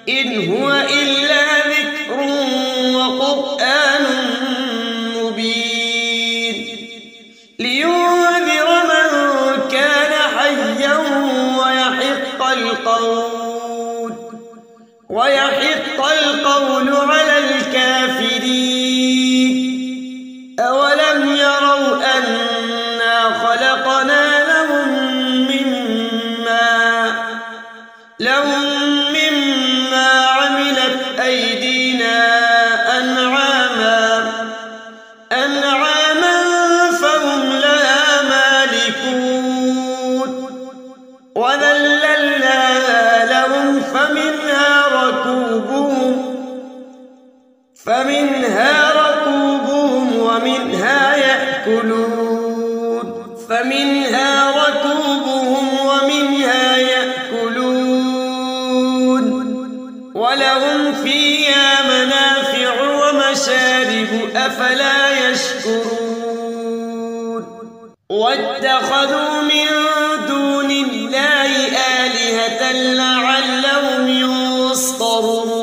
إن هو إلا ذكر وقرآن مبين لينذر من كان حيا ويحق القول على الكافرين أولم يروا أنا خلقنا لهم مما عملت أيدينا أنعاما فهم لها مالكون وذللناها لهم فمنها ركوبهم ومنها يأكلون ولهم فيها منافع ومنافع ومشارب أفلا يشكرون واتخذوا من دون الله آلهة لعلهم ينصرون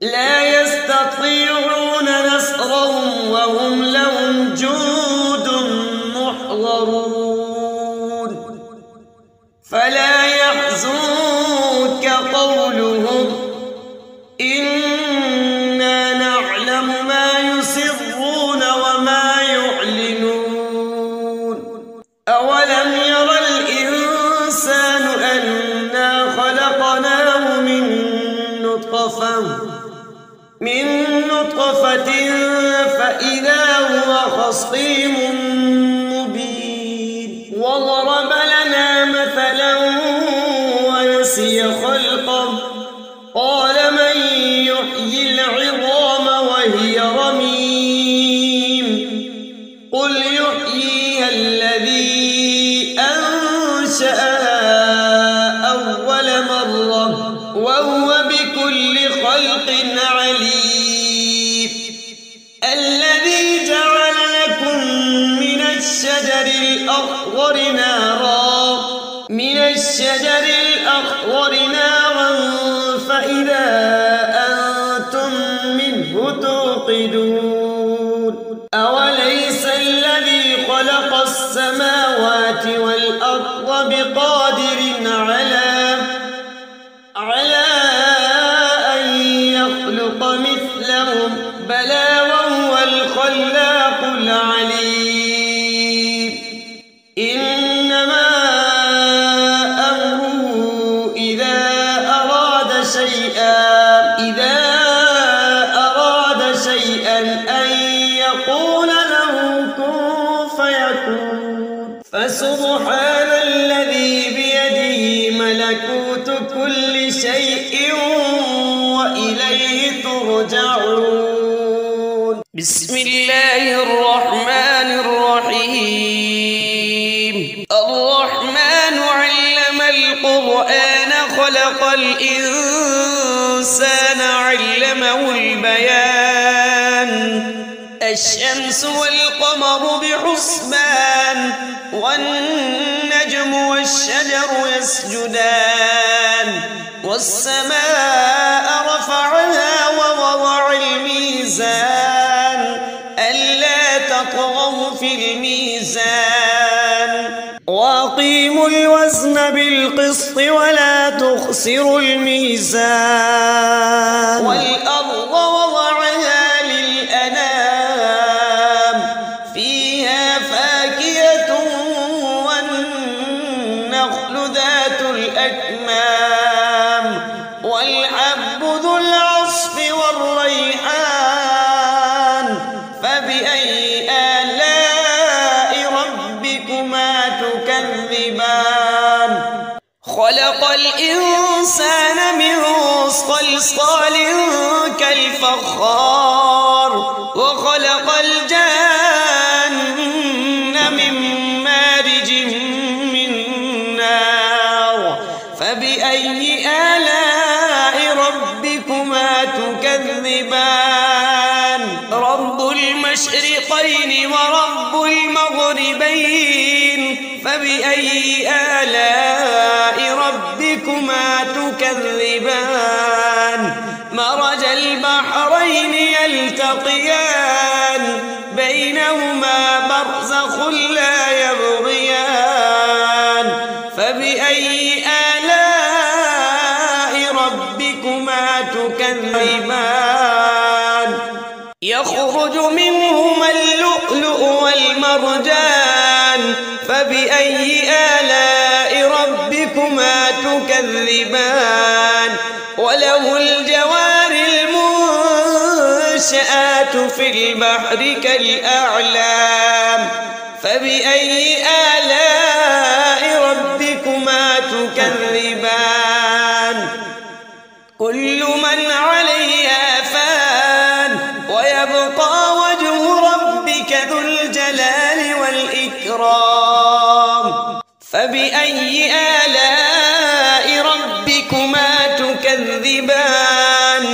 لا يستطيعون نصرهم وهم لهم جند محضرون فلا يحزنك قولهم إنا نعلم ما يسرون وما يعلنون أولم ير الإنسان أنا خلقناه من نطفة فإذا هو خصيم مبين وضرب لنا مثلا ونسي خلقه قال من يحيي العظام وهي رميم قل يحييها الذي أنشأها أول مرة وهو بكل خلق عليم الذي جعل لكم من الشجر الأخضر نارا فإذا أنتم منه توقدون أوليس الذي خلق السماوات والأرض بقادر على أن يخلق مثلهم بلى وهو الخلاق العليم إنما أمره إذا أراد شيئا أن يقول له كن فيكون فسبحان الذي بيده ملكوت كل شيء وإليه ترجعون بسم الله الرحمن الرحيم الرحمن علم القرآن خلق الإنسان علمه البيان الشمس والقمر بحسبان والنجم والشجر يسجدان والسماء رفعها ووضع الميزان ألا تطغوا في الميزان وأقيموا الوزن بالقسط ولا تخسروا الميزان والأرض وضعها للأنام فيها فاكهة والنخل ذات الأكمام والحب ذو العصف والريحان فبأي آلاء ربكما تكذبان خلق الإنسان من صلصال كالفخار وخلق الجن من مارج من نار فبأي آلاء ربكما تكذبان رب المشرقين ورب المغربين فبأي آلاء ربكما تكذبان مرج البحرين يلتقيان بينهما برزخ لا يبغيان فبأي آلاء ربكما تكذبان يخرج منهما اللؤلؤ والمرجان فبأي آلاء ربكما تكذبان وله الجوار المنشآت في البحر كالأعلام فبأي آلاء ربكما تكذبان كل من عليها فان ويبقى وجه ربك ذو الجلال والإكرام فبأي آلاء ربكما تكذبان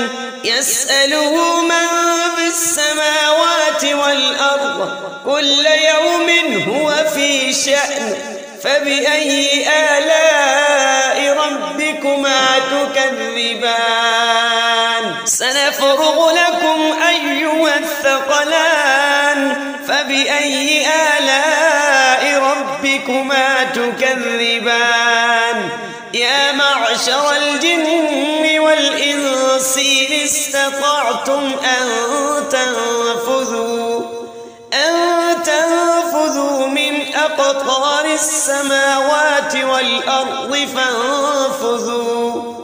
يسأله يسأله من في السماوات والأرض كل يوم هو في شأن فبأي آلاء ربكما تكذبان سنفرغ لكم أيها الثقلان فبأي آلاء ربكما تكذبان يا معشر الجن والإنس إن استطعتم أن تنفذوا من أقطار السماوات والأرض فانفذوا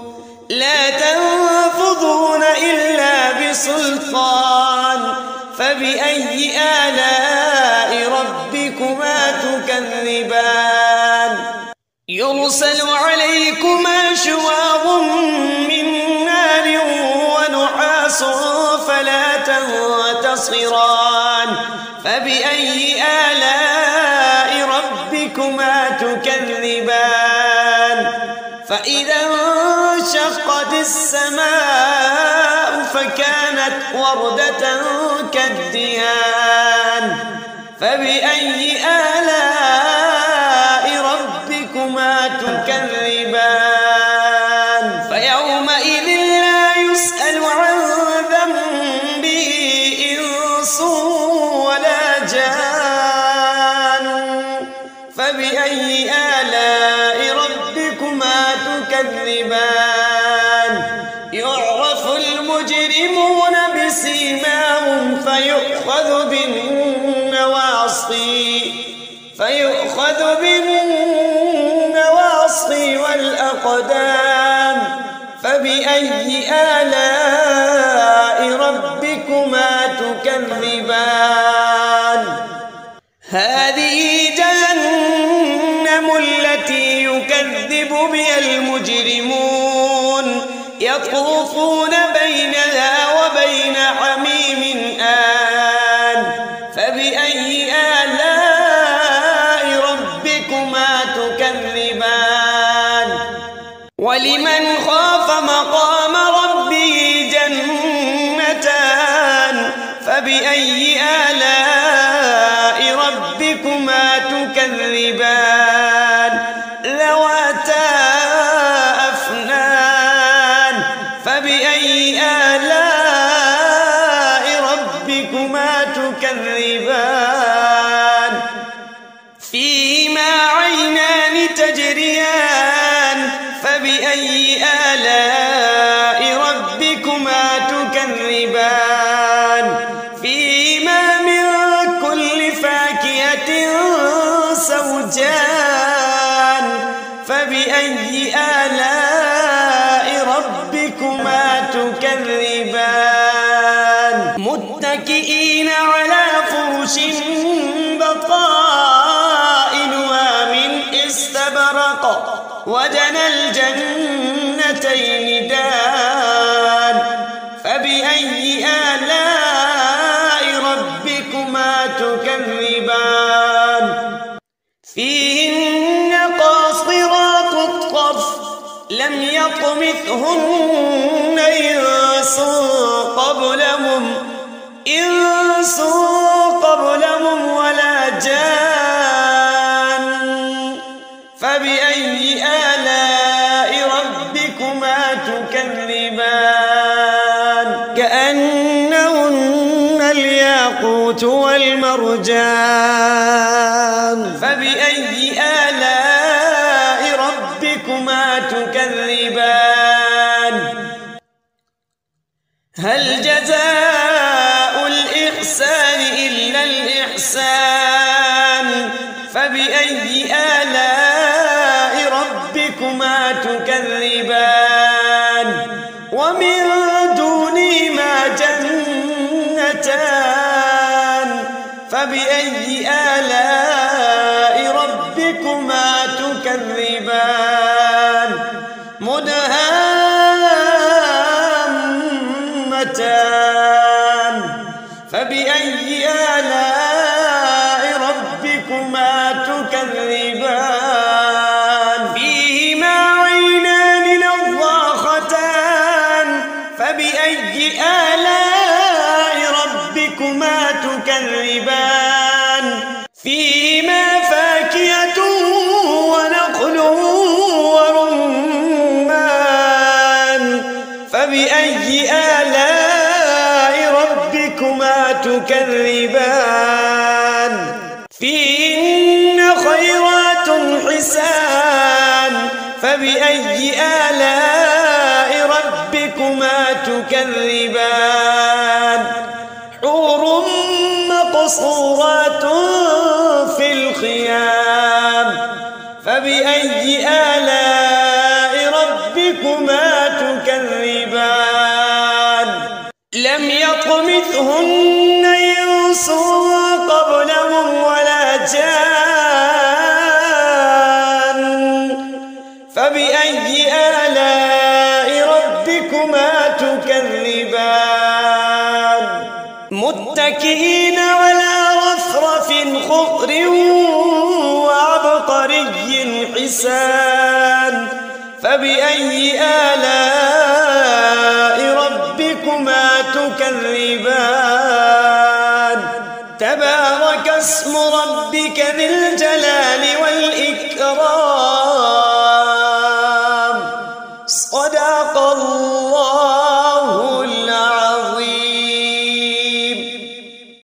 لا تنفذون إلا بسلطان فبأي آلاء ربكما تكذبان يرسل عليكما شواظ من نار ونحاس فلا تنتصران فبأي آلاء ربكما تكذبان فإذا انشقت السماء فكانت وردة كالدهان فبأي آلاء ربكما تكذبان فيومئذ لا يسأل عن ذنبه إنس ولا جان فبأي آلاء ربكما تكذبان يعرف المجرمون بسيماهم فيؤخذ بالنواصي والأقدام فبأي آلاء ربكما تكذبان هذه جهنم التي يكذب بها المجرمون يطوفون بينها وبين حميم آن فبأي آلاء ربكما تكذبان ولمن خاف مقام ربه جنتان فبأي آلاء ربكما تكذبان ذواتا أفنان فبأي آلاء ربكما تكذبان فيهما عينان تجريان فبأي آلاء ربكما تكذبان فيهما من كل فاكهة زوجان فبأي آلاء ربكما تكذبان متكئين على فرش بطائنها من استبرق وجنى الجنتين دان فبأي آلاء ربكما تكذبان فيهن قاصرات الطرف لم يطمثهن إنس قبلهم ولا جان فبأي آلاء ربكما تكذبان كأنهن الياقوت والمرجان فبأي آلاء ربكما تكذبان هل جزاء الإحسان إلا الإحسان فبأي آلاء ربكما تكذبان ومن دونهما جنتان فبأي آلاء ربكما تكذبان مدهامتان فبأي آلاء ربكما تكذبان فيهما عينان نضاختان فبأي آلاء تكذبان فيهن خيرات حسان فبأي آلاء ربكما تكذبان حور مقصورات في الخيام فبأي آلاء ربكما تكذبان لم يطمثهن إنس قبلهم ولا جان فبأي آلاء ربكما تكذبان متكئين على رفرف خضر وعبقري حسان فبأي آلاء ربكما تكذبان تبارك اسم ربك ذي الجلال